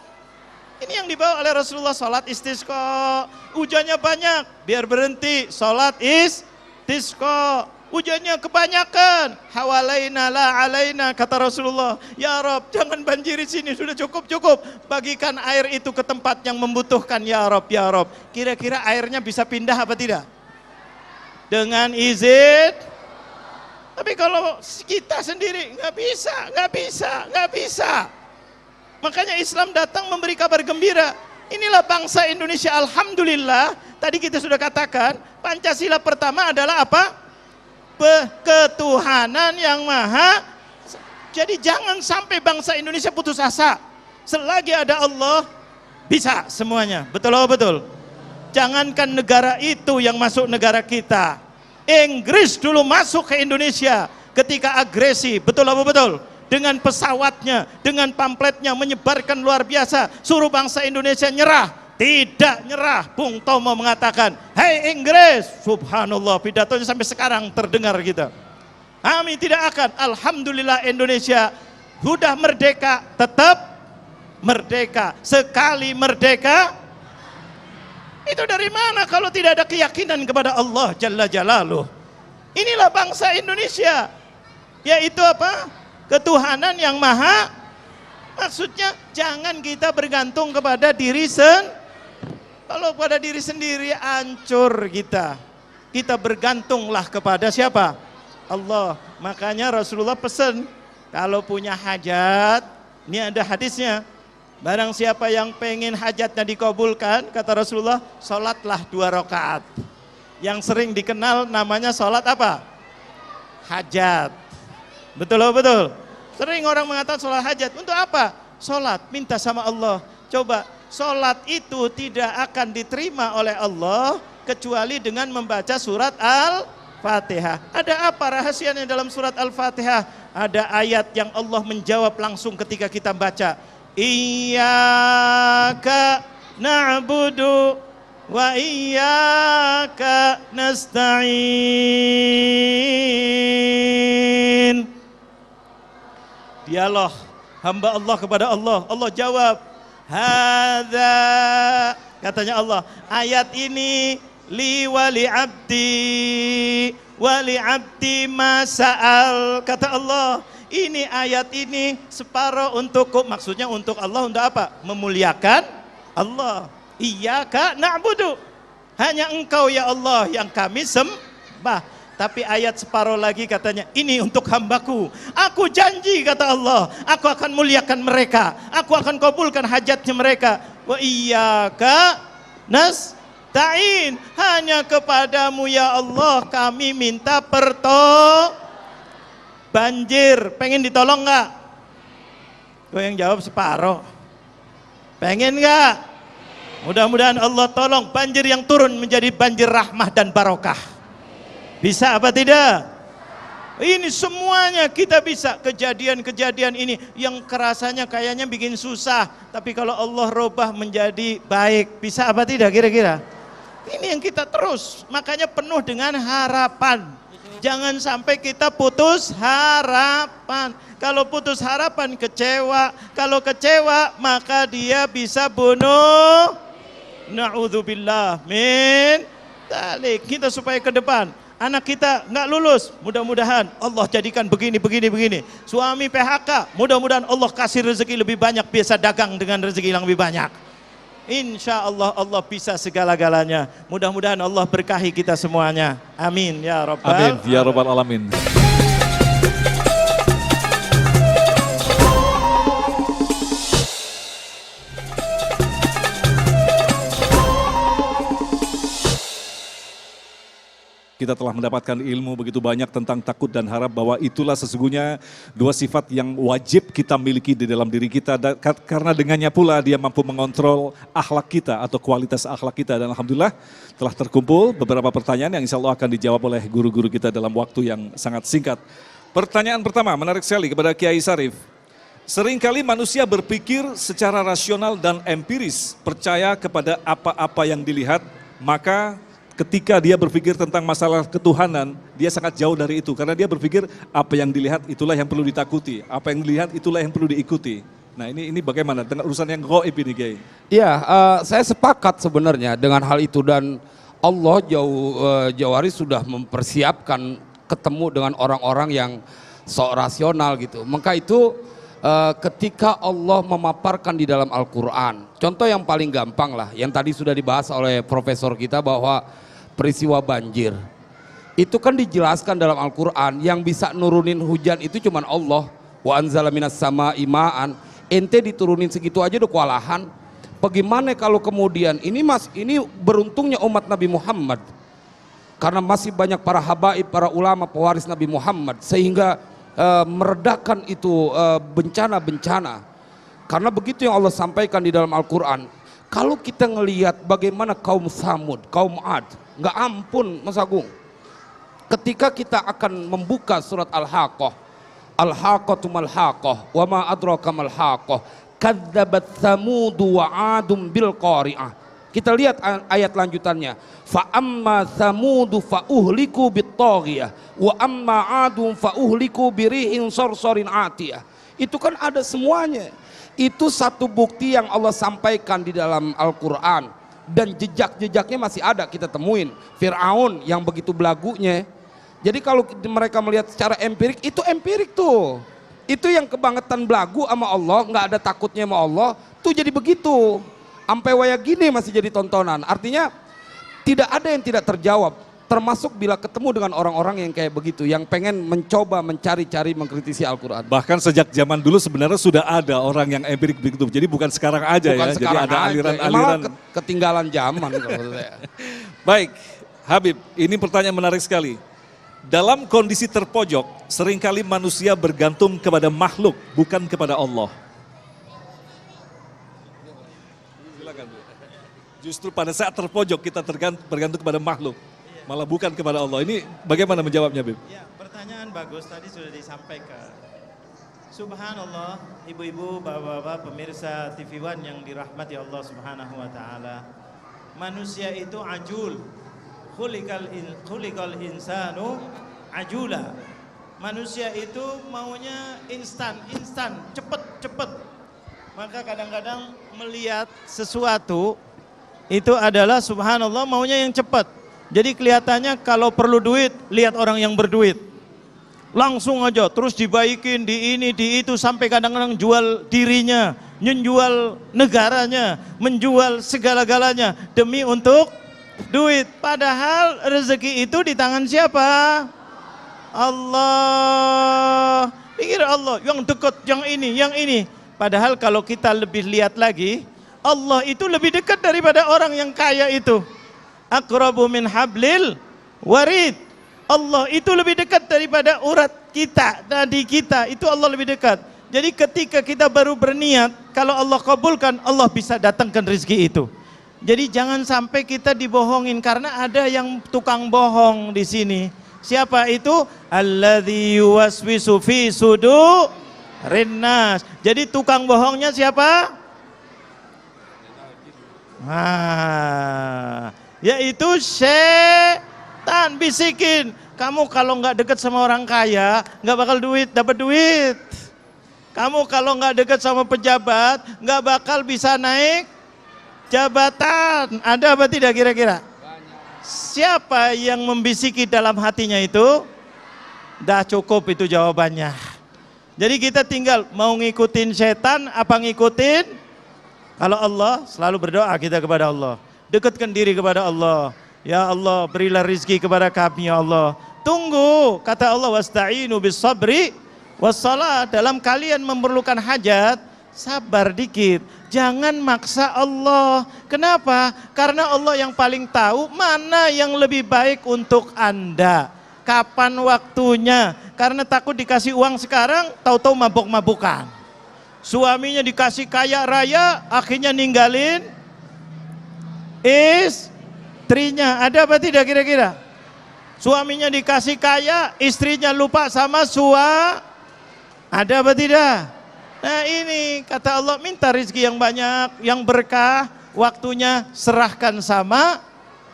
Ini yang dibawa oleh Rasulullah, salat istisqa. Hujannya banyak, biar berhenti, salat istisqa. Hujannya kebanyakan, hawalaina la alaina, kata Rasulullah. Ya Rob, jangan banjiri sini, sudah cukup. Bagikan air itu ke tempat yang membutuhkan, ya Rob. Kira-kira airnya bisa pindah apa tidak? Dengan izin. Tapi kalau kita sendiri nggak bisa. Makanya Islam datang memberi kabar gembira. Inilah bangsa Indonesia, alhamdulillah. Tadi kita sudah katakan, Pancasila pertama adalah apa? Ketuhanan yang maha Jadi jangan sampai bangsa Indonesia putus asa. Selagi ada Allah, bisa semuanya. Betul atau betul? Jangankan negara itu yang masuk negara kita. Inggris dulu masuk ke Indonesia ketika agresi. Betul atau betul? Dengan pesawatnya, dengan pamfletnya menyebarkan luar biasa. Suruh bangsa Indonesia nyerah. Tidak nyerah. Bung Tomo mengatakan, "Hei Inggris," subhanallah, pidatonya sampai sekarang terdengar kita. Kami tidak akan. Alhamdulillah Indonesia sudah merdeka, tetap merdeka. Sekali merdeka, itu dari mana kalau tidak ada keyakinan kepada Allah Jalla Jalaluh. Inilah bangsa Indonesia, yaitu apa? Ketuhanan yang maha. Maksudnya jangan kita bergantung kepada diri sendiri. Kalau pada diri sendiri hancur kita. Kita bergantunglah kepada siapa? Allah. Makanya Rasulullah pesan, kalau punya hajat, ini ada hadisnya, barang siapa yang pengen hajatnya dikabulkan, kata Rasulullah, sholatlah 2 rakaat. Yang sering dikenal namanya sholat apa? Hajat. Betul loh, betul. Sering orang mengatakan sholat hajat. Untuk apa? Sholat, minta sama Allah. Coba, sholat itu tidak akan diterima oleh Allah kecuali dengan membaca surat Al-Fatihah. Ada apa rahasianya dalam surat Al-Fatihah? Ada ayat yang Allah menjawab langsung ketika kita baca. Iyyaka na'budu wa iyyaka nasta'in. Dialog hamba Allah kepada Allah. Allah jawab, hadza, katanya Allah, ayat ini li wali abdi masa'al, kata Allah, ini ayat ini separuh untukku. Maksudnya untuk Allah, untuk apa? Memuliakan Allah. Iyyaka na'budu, hanya engkau ya Allah yang kami sembah. Tapi ayat separuh lagi katanya, ini untuk hambaku. Aku janji, kata Allah, aku akan muliakan mereka. Aku akan kabulkan hajatnya mereka. Wa iyyaka nasta'in, hanya kepadamu ya Allah kami minta banjir, pengen ditolong nggak? Gue yang jawab separuh. Pengen nggak? Mudah-mudahan Allah tolong banjir yang turun menjadi banjir rahmah dan barokah. Bisa apa tidak? Ini semuanya kita bisa. Kejadian-kejadian ini yang kerasanya kayaknya bikin susah, tapi kalau Allah robah menjadi baik, bisa apa tidak kira-kira? Ini yang kita terus, makanya penuh dengan harapan. Jangan sampai kita putus harapan. Kalau putus harapan kecewa. Kalau kecewa maka dia bisa bunuh. Na'udzubillah min dzalik. Kita supaya ke depan anak kita nggak lulus, mudah-mudahan Allah jadikan begini. Suami PHK, mudah-mudahan Allah kasih rezeki lebih banyak, biasa dagang dengan rezeki yang lebih banyak. Insya Allah Allah bisa segala-galanya. Mudah-mudahan Allah berkahi kita semuanya. Amin ya Rabbal. Amin ya Rabbal Alamin. Kita telah mendapatkan ilmu begitu banyak tentang takut dan harap, bahwa itulah sesungguhnya 2 sifat yang wajib kita miliki di dalam diri kita, karena dengannya pula dia mampu mengontrol akhlak kita atau kualitas akhlak kita. Dan alhamdulillah telah terkumpul beberapa pertanyaan yang insya Allah akan dijawab oleh guru-guru kita dalam waktu yang sangat singkat. Pertanyaan pertama menarik sekali kepada Kiai Sarif. Seringkali manusia berpikir secara rasional dan empiris, percaya kepada apa-apa yang dilihat, maka ketika dia berpikir tentang masalah ketuhanan, dia sangat jauh dari itu. Karena dia berpikir apa yang dilihat itulah yang perlu ditakuti. Apa yang dilihat itulah yang perlu diikuti. Nah ini bagaimana dengan urusan yang gaib ini, Kiai? Iya, saya sepakat sebenarnya dengan hal itu. Dan Allah jauh hari sudah mempersiapkan ketemu dengan orang-orang yang sok rasional gitu. Maka itu ketika Allah memaparkan di dalam Al-Quran, contoh yang paling gampang lah, yang tadi sudah dibahas oleh profesor kita, bahwa peristiwa banjir itu kan dijelaskan dalam Al-Quran, yang bisa nurunin hujan itu cuman Allah. Wa anzala minas sama'i ma'an, ente diturunin segitu aja udah kewalahan. Bagaimana kalau kemudian ini beruntungnya umat Nabi Muhammad, karena masih banyak para habaib, para ulama pewaris Nabi Muhammad, sehingga meredakan itu bencana-bencana. Karena begitu yang Allah sampaikan di dalam Al-Quran. Kalau kita ngelihat bagaimana kaum Thamud, kaum Ad, nggak ampun Mas Agung. Ketika kita akan membuka surat Al-Haqqah, Al-Haqqatu mal-Haqqah, wa ma adraka mal-Haqqah, kadzabat Thamudu wa Adum bil qari'ah. Kita lihat ayat lanjutannya. Fa amma Thamudu fa uhliku bit taghiyah wa amma Adum fa uhliku birihin sarsarin atiyah. Itu kan ada semuanya. Itu satu bukti yang Allah sampaikan di dalam Al-Quran. Dan jejak-jejaknya masih ada kita temuin. Fir'aun yang begitu belagunya. Jadi kalau mereka melihat secara empirik, itu empirik tuh. Itu yang kebangetan belagu sama Allah, nggak ada takutnya sama Allah, tuh jadi begitu. Sampai waya gini masih jadi tontonan. Artinya tidak ada yang tidak terjawab. Termasuk bila ketemu dengan orang-orang yang kayak begitu, yang pengen mencoba mencari-cari mengkritisi Al-Quran. Bahkan sejak zaman dulu sebenarnya sudah ada orang yang empirik begitu. Jadi bukan sekarang aja Bukan ya. Jadi sekarang ada aja. aliran-aliran. Malah ketinggalan zaman kalau menurut saya. Baik, Habib, ini pertanyaan menarik sekali. Dalam kondisi terpojok, seringkali manusia bergantung kepada makhluk, bukan kepada Allah. Silakan, Bu. Justru pada saat terpojok kita bergantung kepada makhluk, malah bukan kepada Allah. Ini bagaimana menjawabnya, Habib? Ya, pertanyaan bagus tadi sudah disampaikan. Subhanallah, ibu-ibu, bapak-bapak, pemirsa TV One yang dirahmati Allah Subhanahu wa taala. Manusia itu ajul. Khuliqal insanu ajula. Manusia itu maunya instan, cepet. Maka kadang-kadang melihat sesuatu itu adalah subhanallah maunya yang cepat. Jadi kelihatannya kalau perlu duit, lihat orang yang berduit. Langsung aja terus dibaikin di ini di itu sampai kadang-kadang jual dirinya, menjual negaranya, menjual segala-galanya demi untuk duit. Padahal rezeki itu di tangan siapa? Allah. Pikir Allah yang dekat, yang ini. Padahal kalau kita lebih lihat lagi, Allah itu lebih dekat daripada orang yang kaya itu. Aqrabu min hablil warid. Allah itu lebih dekat daripada urat kita, nadi kita. Itu Allah lebih dekat. Jadi ketika kita baru berniat, kalau Allah kabulkan, Allah bisa datangkan rezeki itu. Jadi jangan sampai kita dibohongin karena ada yang tukang bohong di sini. Siapa itu? Alladzi yuwaswisu fi sudurin nas. Jadi tukang bohongnya siapa? Yaitu setan bisikin. Kamu kalau nggak dekat sama orang kaya, nggak bakal dapat duit. Kamu kalau nggak dekat sama pejabat, nggak bakal bisa naik jabatan. Ada apa tidak kira-kira? Siapa yang membisiki dalam hatinya itu? Dah cukup itu jawabannya. Jadi kita tinggal mau ngikutin setan apa ngikutin? Kalau Allah, selalu berdoa kita kepada Allah. Dekatkan diri kepada Allah. Ya Allah, berilah rizki kepada kami ya Allah. Tunggu, kata Allah, wasta'inu bis sabri wassalat. Dalam kalian memerlukan hajat, sabar dikit. Jangan maksa Allah. Kenapa? Karena Allah yang paling tahu mana yang lebih baik untuk Anda. Kapan waktunya? Karena takut dikasih uang sekarang, tahu-tahu mabuk-mabukan. Suaminya dikasih kaya raya, akhirnya ninggalin istrinya. Ada apa tidak kira-kira? Suaminya dikasih kaya, istrinya lupa sama ada apa tidak? Nah ini kata Allah, minta rezeki yang banyak, yang berkah, waktunya serahkan sama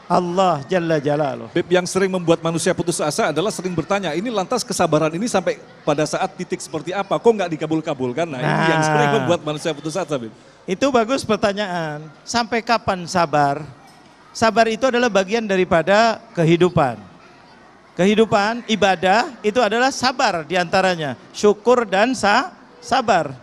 Allah Jalla Jalaluh. Beb, yang sering membuat manusia putus asa adalah sering bertanya, ini lantas kesabaran ini sampai pada saat titik seperti apa? Kok nggak dikabul-kabulkan? Nah, ini yang sering membuat manusia putus asa, Beb. Itu bagus pertanyaan. Sampai kapan sabar? Sabar itu adalah bagian daripada kehidupan. Kehidupan, ibadah itu adalah sabar diantaranya. Syukur dan sabar.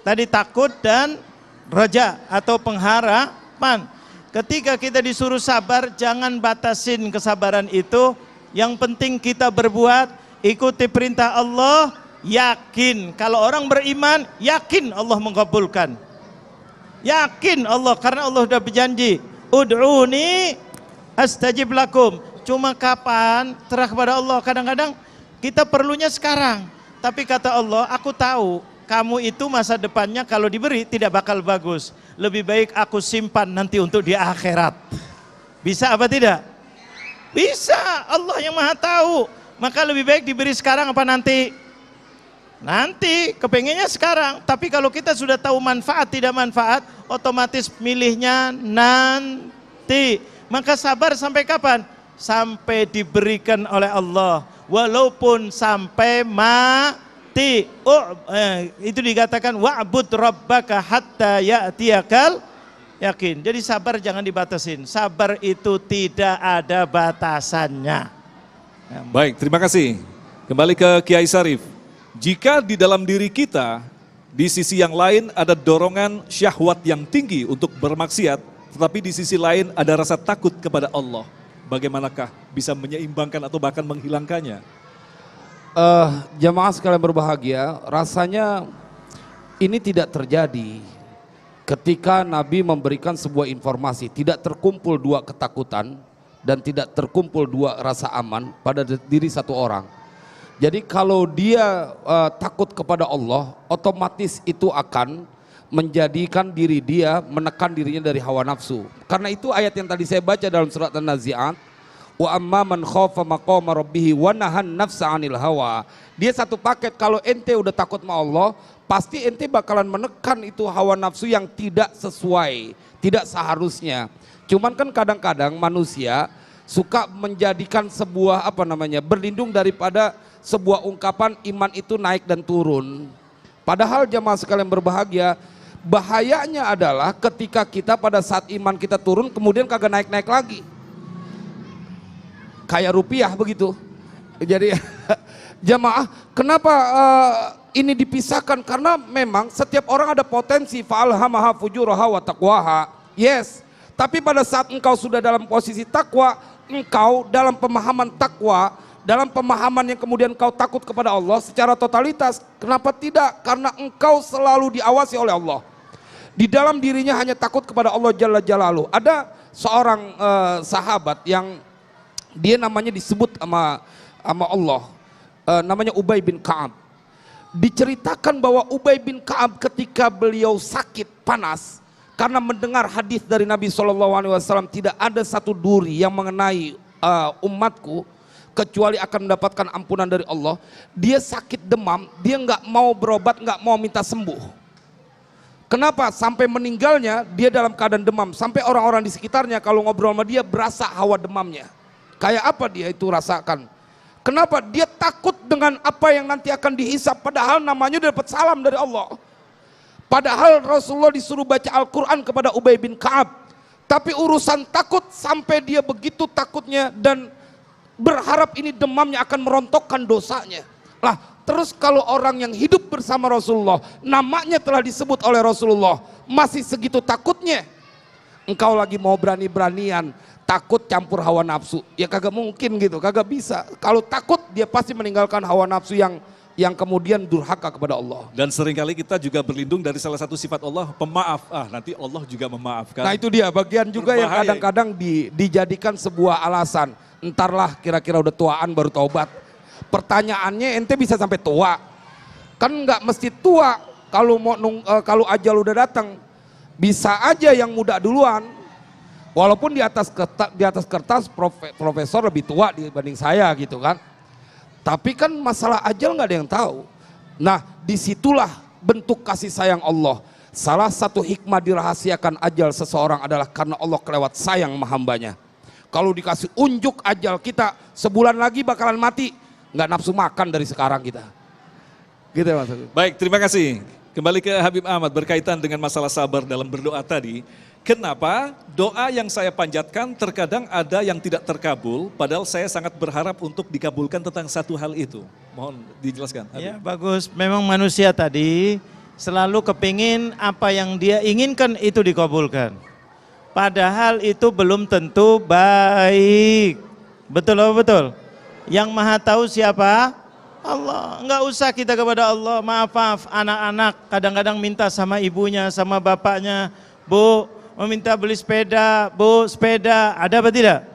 Tadi takut dan raja atau pengharapan. Ketika kita disuruh sabar, jangan batasin kesabaran itu. Yang penting kita berbuat, ikuti perintah Allah, yakin. Kalau orang beriman, yakin Allah mengabulkan. Yakin Allah, karena Allah sudah berjanji, ud'uni astajib lakum. Cuma kapan? Terah kepada Allah. Kadang-kadang kita perlunya sekarang. Tapi kata Allah, aku tahu kamu itu masa depannya kalau diberi tidak bakal bagus. Lebih baik aku simpan nanti untuk di akhirat. Bisa apa tidak? Bisa, Allah yang maha tahu. Maka lebih baik diberi sekarang apa nanti? Nanti, kepengennya sekarang. Tapi kalau kita sudah tahu manfaat tidak manfaat, otomatis milihnya nanti. Maka sabar sampai kapan? Sampai diberikan oleh Allah. Walaupun sampai mati. Itu dikatakan wa'bud rabbaka hatta ya'tiyakal yakin. Jadi sabar jangan dibatasin. Sabar itu tidak ada batasannya. Baik, terima kasih. Kembali ke Kiai Sarif. Jika di dalam diri kita, di sisi yang lain ada dorongan syahwat yang tinggi untuk bermaksiat, tetapi di sisi lain ada rasa takut kepada Allah. Bagaimanakah bisa menyeimbangkan atau bahkan menghilangkannya? Jamaah sekalian berbahagia, rasanya ini tidak terjadi ketika Nabi memberikan sebuah informasi. Tidak terkumpul dua ketakutan dan tidak terkumpul dua rasa aman pada diri satu orang. Jadi kalau dia takut kepada Allah, otomatis itu akan menjadikan diri dia menekan dirinya dari hawa nafsu. Karena itu ayat yang tadi saya baca dalam surat An-Nazi'at, wa amma man khafa maqama rabbih wa nahan nafsa 'anil hawa. Dia satu paket. Kalau ente udah takut sama Allah, pasti ente bakalan menekan itu hawa nafsu yang tidak sesuai, tidak seharusnya. Cuman kan kadang-kadang manusia suka menjadikan sebuah berlindung daripada sebuah ungkapan iman itu naik dan turun. Padahal jamaah sekalian berbahagia, bahayanya adalah ketika kita pada saat iman kita turun kemudian kagak naik-naik lagi. Kayak rupiah begitu. Jadi jamaah, kenapa ini dipisahkan? Karena memang setiap orang ada potensi fa'alhamaha fujuraha wa taqwaha. Yes. Tapi pada saat engkau sudah dalam posisi takwa, engkau dalam pemahaman takwa, dalam pemahaman yang kemudian kau takut kepada Allah secara totalitas. Kenapa tidak? Karena engkau selalu diawasi oleh Allah. Di dalam dirinya hanya takut kepada Allah Jalla Jalaluhu. Ada seorang sahabat yang dia namanya disebut sama Allah, namanya Ubay bin Ka'ab. Diceritakan bahwa Ubay bin Ka'ab ketika beliau sakit panas karena mendengar hadis dari Nabi SAW, tidak ada satu duri yang mengenai umatku kecuali akan mendapatkan ampunan dari Allah. Dia sakit demam, dia nggak mau berobat, nggak mau minta sembuh. Kenapa? Sampai meninggalnya dia dalam keadaan demam. Sampai orang-orang di sekitarnya kalau ngobrol sama dia berasa hawa demamnya. Kayak apa dia itu rasakan? Kenapa? Dia takut dengan apa yang nanti akan dihisap. Padahal namanya udah dapat salam dari Allah. Padahal Rasulullah disuruh baca Al-Quran kepada Ubay bin Ka'ab. Tapi urusan takut sampai dia begitu takutnya dan berharap ini demamnya akan merontokkan dosanya. Lah, terus kalau orang yang hidup bersama Rasulullah, namanya telah disebut oleh Rasulullah, masih segitu takutnya. Engkau lagi mau berani-beranian takut campur hawa nafsu, ya kagak mungkin gitu, kagak bisa. Kalau takut dia pasti meninggalkan hawa nafsu yang kemudian durhaka kepada Allah. Dan seringkali kita juga berlindung dari salah satu sifat Allah, pemaaf. Nanti Allah juga memaafkan. Nah itu dia bagian juga yang kadang-kadang dijadikan sebuah alasan. Entarlah kira-kira udah tuaan baru taubat. Pertanyaannya ente bisa sampai tua? Kan nggak mesti tua kalau ajal udah datang. Bisa aja yang muda duluan. Walaupun di atas kertas profesor lebih tua dibanding saya gitu kan. Tapi kan masalah ajal nggak ada yang tahu. Nah disitulah bentuk kasih sayang Allah. Salah satu hikmah dirahasiakan ajal seseorang adalah karena Allah kelewat sayang sama hambanya. Kalau dikasih unjuk ajal kita sebulan lagi bakalan mati, nggak nafsu makan dari sekarang kita. Gitu ya Mas. Baik, terima kasih. Kembali ke Habib Ahmad berkaitan dengan masalah sabar dalam berdoa tadi. Kenapa doa yang saya panjatkan terkadang ada yang tidak terkabul, padahal saya sangat berharap untuk dikabulkan tentang satu hal itu. Mohon dijelaskan. Ya bagus, memang manusia tadi selalu kepingin apa yang dia inginkan itu dikabulkan. Padahal itu belum tentu baik. Betul apa betul? Yang maha tahu siapa? Allah. Enggak usah kita kepada Allah, maaf anak-anak kadang-kadang minta sama ibunya, sama bapaknya, Bu, meminta beli sepeda, Bu, sepeda, ada apa tidak?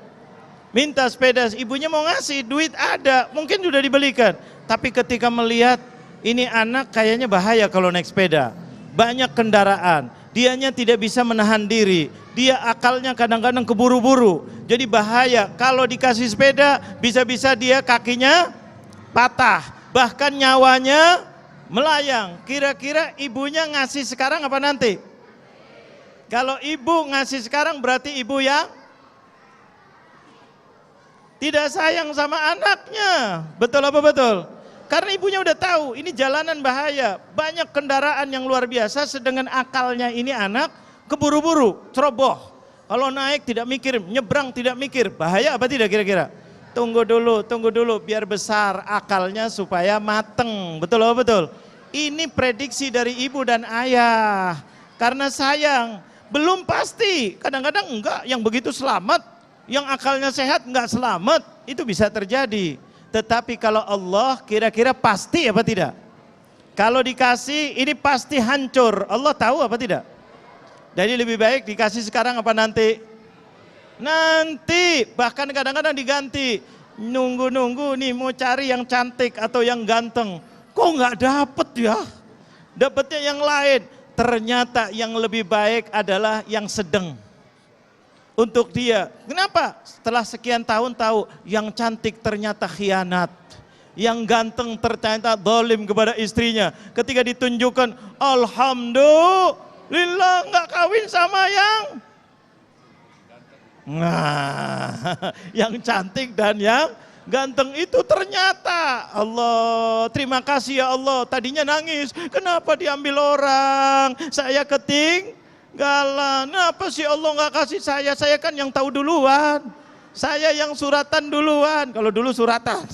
Minta sepeda, ibunya mau ngasih, duit ada, mungkin sudah dibelikan. Tapi ketika melihat ini anak kayaknya bahaya kalau naik sepeda. Banyak kendaraan, dianya tidak bisa menahan diri. Dia akalnya kadang-kadang keburu-buru. Jadi bahaya, kalau dikasih sepeda bisa-bisa dia kakinya patah. Bahkan nyawanya melayang. Kira-kira ibunya ngasih sekarang apa nanti? Kalau ibu ngasih sekarang berarti ibu yang tidak sayang sama anaknya. Betul apa betul? Karena ibunya udah tahu ini jalanan bahaya. Banyak kendaraan yang luar biasa, sedangkan akalnya ini anak keburu-buru, ceroboh. Kalau naik tidak mikir, nyebrang tidak mikir. Bahaya apa tidak kira-kira? Tunggu dulu biar besar akalnya supaya mateng. Betul apa betul? Ini prediksi dari ibu dan ayah. Karena sayang, belum pasti. Kadang-kadang enggak, yang begitu selamat, yang akalnya sehat enggak selamat, itu bisa terjadi. Tetapi kalau Allah kira-kira pasti apa tidak? Kalau dikasih ini pasti hancur. Allah tahu apa tidak? Jadi lebih baik dikasih sekarang apa nanti? Nanti, bahkan kadang-kadang diganti. Nunggu-nunggu nih mau cari yang cantik atau yang ganteng. Kok nggak dapet ya? Dapetnya yang lain. Ternyata yang lebih baik adalah yang sedang. Untuk dia. Kenapa? Setelah sekian tahun tahu yang cantik ternyata khianat. Yang ganteng ternyata zalim kepada istrinya. Ketika ditunjukkan, alhamdulillah nggak kawin sama yang yang cantik dan yang ganteng itu ternyata Allah, terima kasih ya Allah. Tadinya nangis, kenapa diambil orang? Saya ketinggalan. Kenapa sih Allah nggak kasih saya? Saya kan yang tahu duluan. Saya yang suratan duluan. Kalau dulu suratan.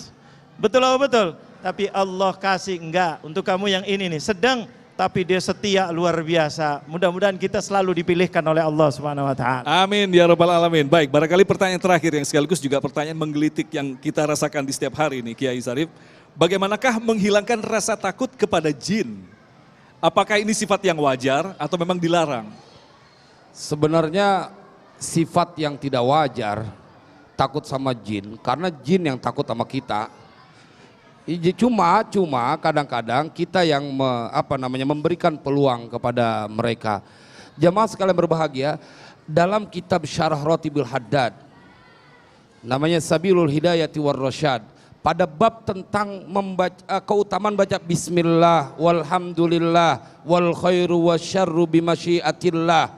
Betul apa betul? Tapi Allah kasih enggak. Untuk kamu yang ini nih, sedang tapi dia setia luar biasa. Mudah-mudahan kita selalu dipilihkan oleh Allah Subhanahu wa taala. Amin ya rabbal alamin. Baik, barangkali pertanyaan terakhir yang sekaligus juga pertanyaan menggelitik yang kita rasakan di setiap hari ini, Kiai Sarif. Bagaimanakah menghilangkan rasa takut kepada jin? Apakah ini sifat yang wajar atau memang dilarang? Sebenarnya sifat yang tidak wajar, takut sama jin, karena jin yang takut sama kita. Cuma kadang-kadang kita yang memberikan peluang kepada mereka. Jamaah sekalian berbahagia, dalam kitab Syarah Ratibil Haddad, namanya Sabilul Hidayati war Rasyad, pada bab tentang keutamaan baca bismillah, walhamdulillah, wal khairu wasyarru bimasyiatillah.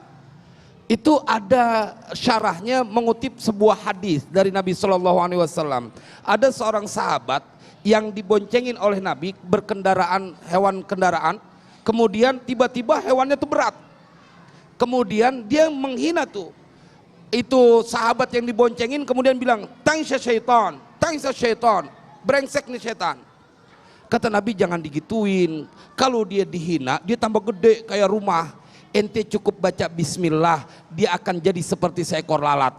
Itu ada syarahnya mengutip sebuah hadis dari Nabi SAW. Ada seorang sahabat yang diboncengin oleh Nabi berkendaraan, hewan kendaraan, kemudian tiba-tiba hewannya itu berat. Kemudian dia menghina tuh. Itu sahabat yang diboncengin kemudian bilang, tangsa syaitan, brengsek nih setan. Kata Nabi jangan digituin, kalau dia dihina, dia tambah gede kayak rumah. Ente cukup baca bismillah, dia akan jadi seperti seekor lalat.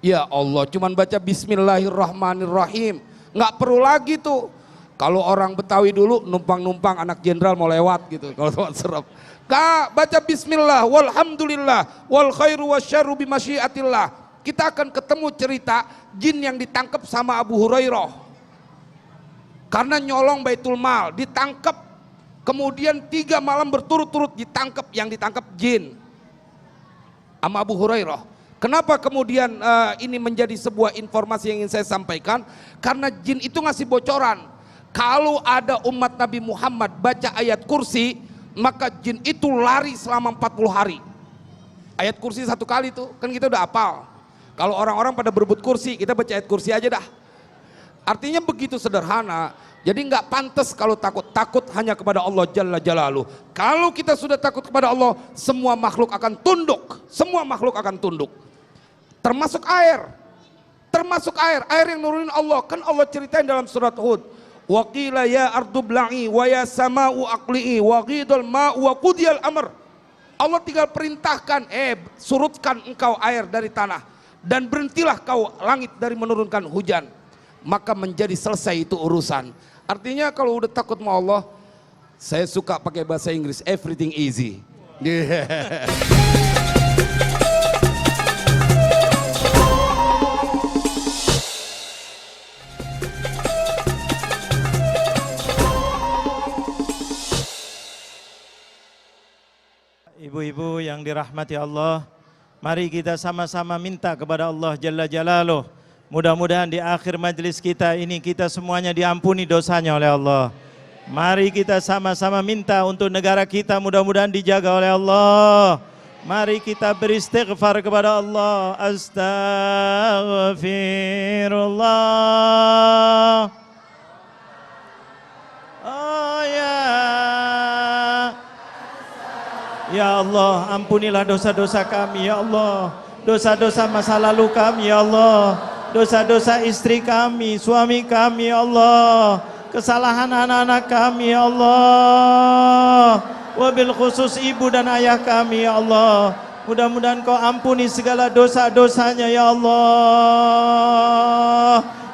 Ya Allah, cuman baca bismillahirrahmanirrahim. Nggak perlu lagi tuh. Kalau orang Betawi dulu numpang-numpang anak jenderal mau lewat gitu. Kalau teman serap. Kak, baca bismillah, walhamdulillah, wal khairu wasyarru bimasyiatillah. Kita akan ketemu cerita jin yang ditangkap sama Abu Hurairah. Karena nyolong Baitul Mal, ditangkap. Kemudian 3 malam berturut-turut ditangkap, yang ditangkap jin. Sama Abu Hurairah. Kenapa kemudian ini menjadi sebuah informasi yang ingin saya sampaikan? Karena jin itu ngasih bocoran. Kalau ada umat Nabi Muhammad baca ayat kursi, maka jin itu lari selama 40 hari. Ayat kursi 1 kali tuh, kan kita udah hafal. Kalau orang-orang pada berebut kursi, kita baca ayat kursi aja dah. Artinya begitu sederhana. Jadi nggak pantas kalau takut hanya kepada Allah Jalla Jalaluh. Kalau kita sudah takut kepada Allah, semua makhluk akan tunduk. Semua makhluk akan tunduk. Termasuk air yang nurunin Allah. Kan Allah ceritain dalam surat Hud, wa qila ya ardu bla'i wa ya sama'u aqli'i wa ghidal ma'u wa qudiyal amr. Allah tinggal perintahkan, surutkan engkau air dari tanah dan berhentilah kau langit dari menurunkan hujan, maka menjadi selesai itu urusan. Artinya kalau udah takut sama Allah, saya suka pakai bahasa Inggris, everything easy. ibu-ibu yang dirahmati Allah, mari kita sama-sama minta kepada Allah Jalla Jalaluh. Mudah-mudahan di akhir majelis kita ini kita semuanya diampuni dosanya oleh Allah. Mari kita sama-sama minta untuk negara kita mudah-mudahan dijaga oleh Allah. Mari kita beristighfar kepada Allah. Astaghfirullah. Oh ya. Ya Allah, ampunilah dosa-dosa kami ya Allah. Dosa-dosa masa lalu kami ya Allah. Dosa-dosa istri kami, suami kami ya Allah. Kesalahan anak-anak kami ya Allah. Wabil khusus ibu dan ayah kami ya Allah. Mudah-mudahan Kau ampuni segala dosa-dosanya ya Allah.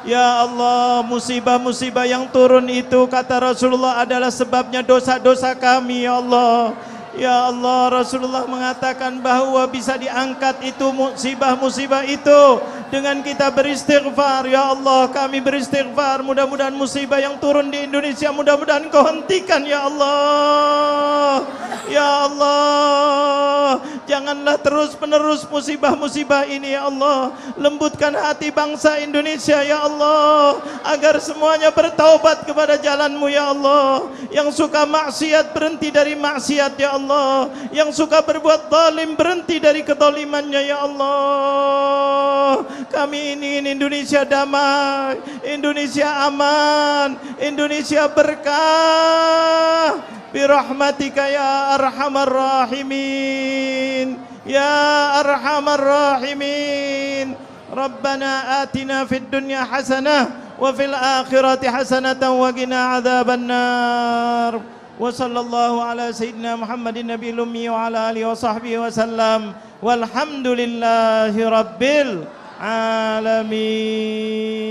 Ya Allah, musibah-musibah yang turun itu kata Rasulullah adalah sebabnya dosa-dosa kami ya Allah. Ya Allah, Rasulullah mengatakan bahwa bisa diangkat itu musibah-musibah itu dengan kita beristighfar. Ya Allah, kami beristighfar. Mudah-mudahan musibah yang turun di Indonesia mudah-mudahan Kau hentikan ya Allah. Ya Allah, janganlah terus-menerus musibah-musibah ini ya Allah. Lembutkan hati bangsa Indonesia ya Allah, agar semuanya bertaubat kepada jalan-Mu ya Allah. Yang suka maksiat berhenti dari maksiat ya Allah. Yang suka berbuat zalim berhenti dari kezalimannya ya Allah. Kami ingin Indonesia damai, Indonesia aman, Indonesia berkah. Birahmatika ya arhamar rahimin, ya arhamar rahimin. Rabbana atina fid dunya hasanah wa fil akhirati hasanatan wa qina adzaban nar. Wa sallallahu ala sayyidina Muhammadin nabiyil ummi wa ala alihi wa sahbihi wa sallam. Walhamdulillahi rabbil alamin.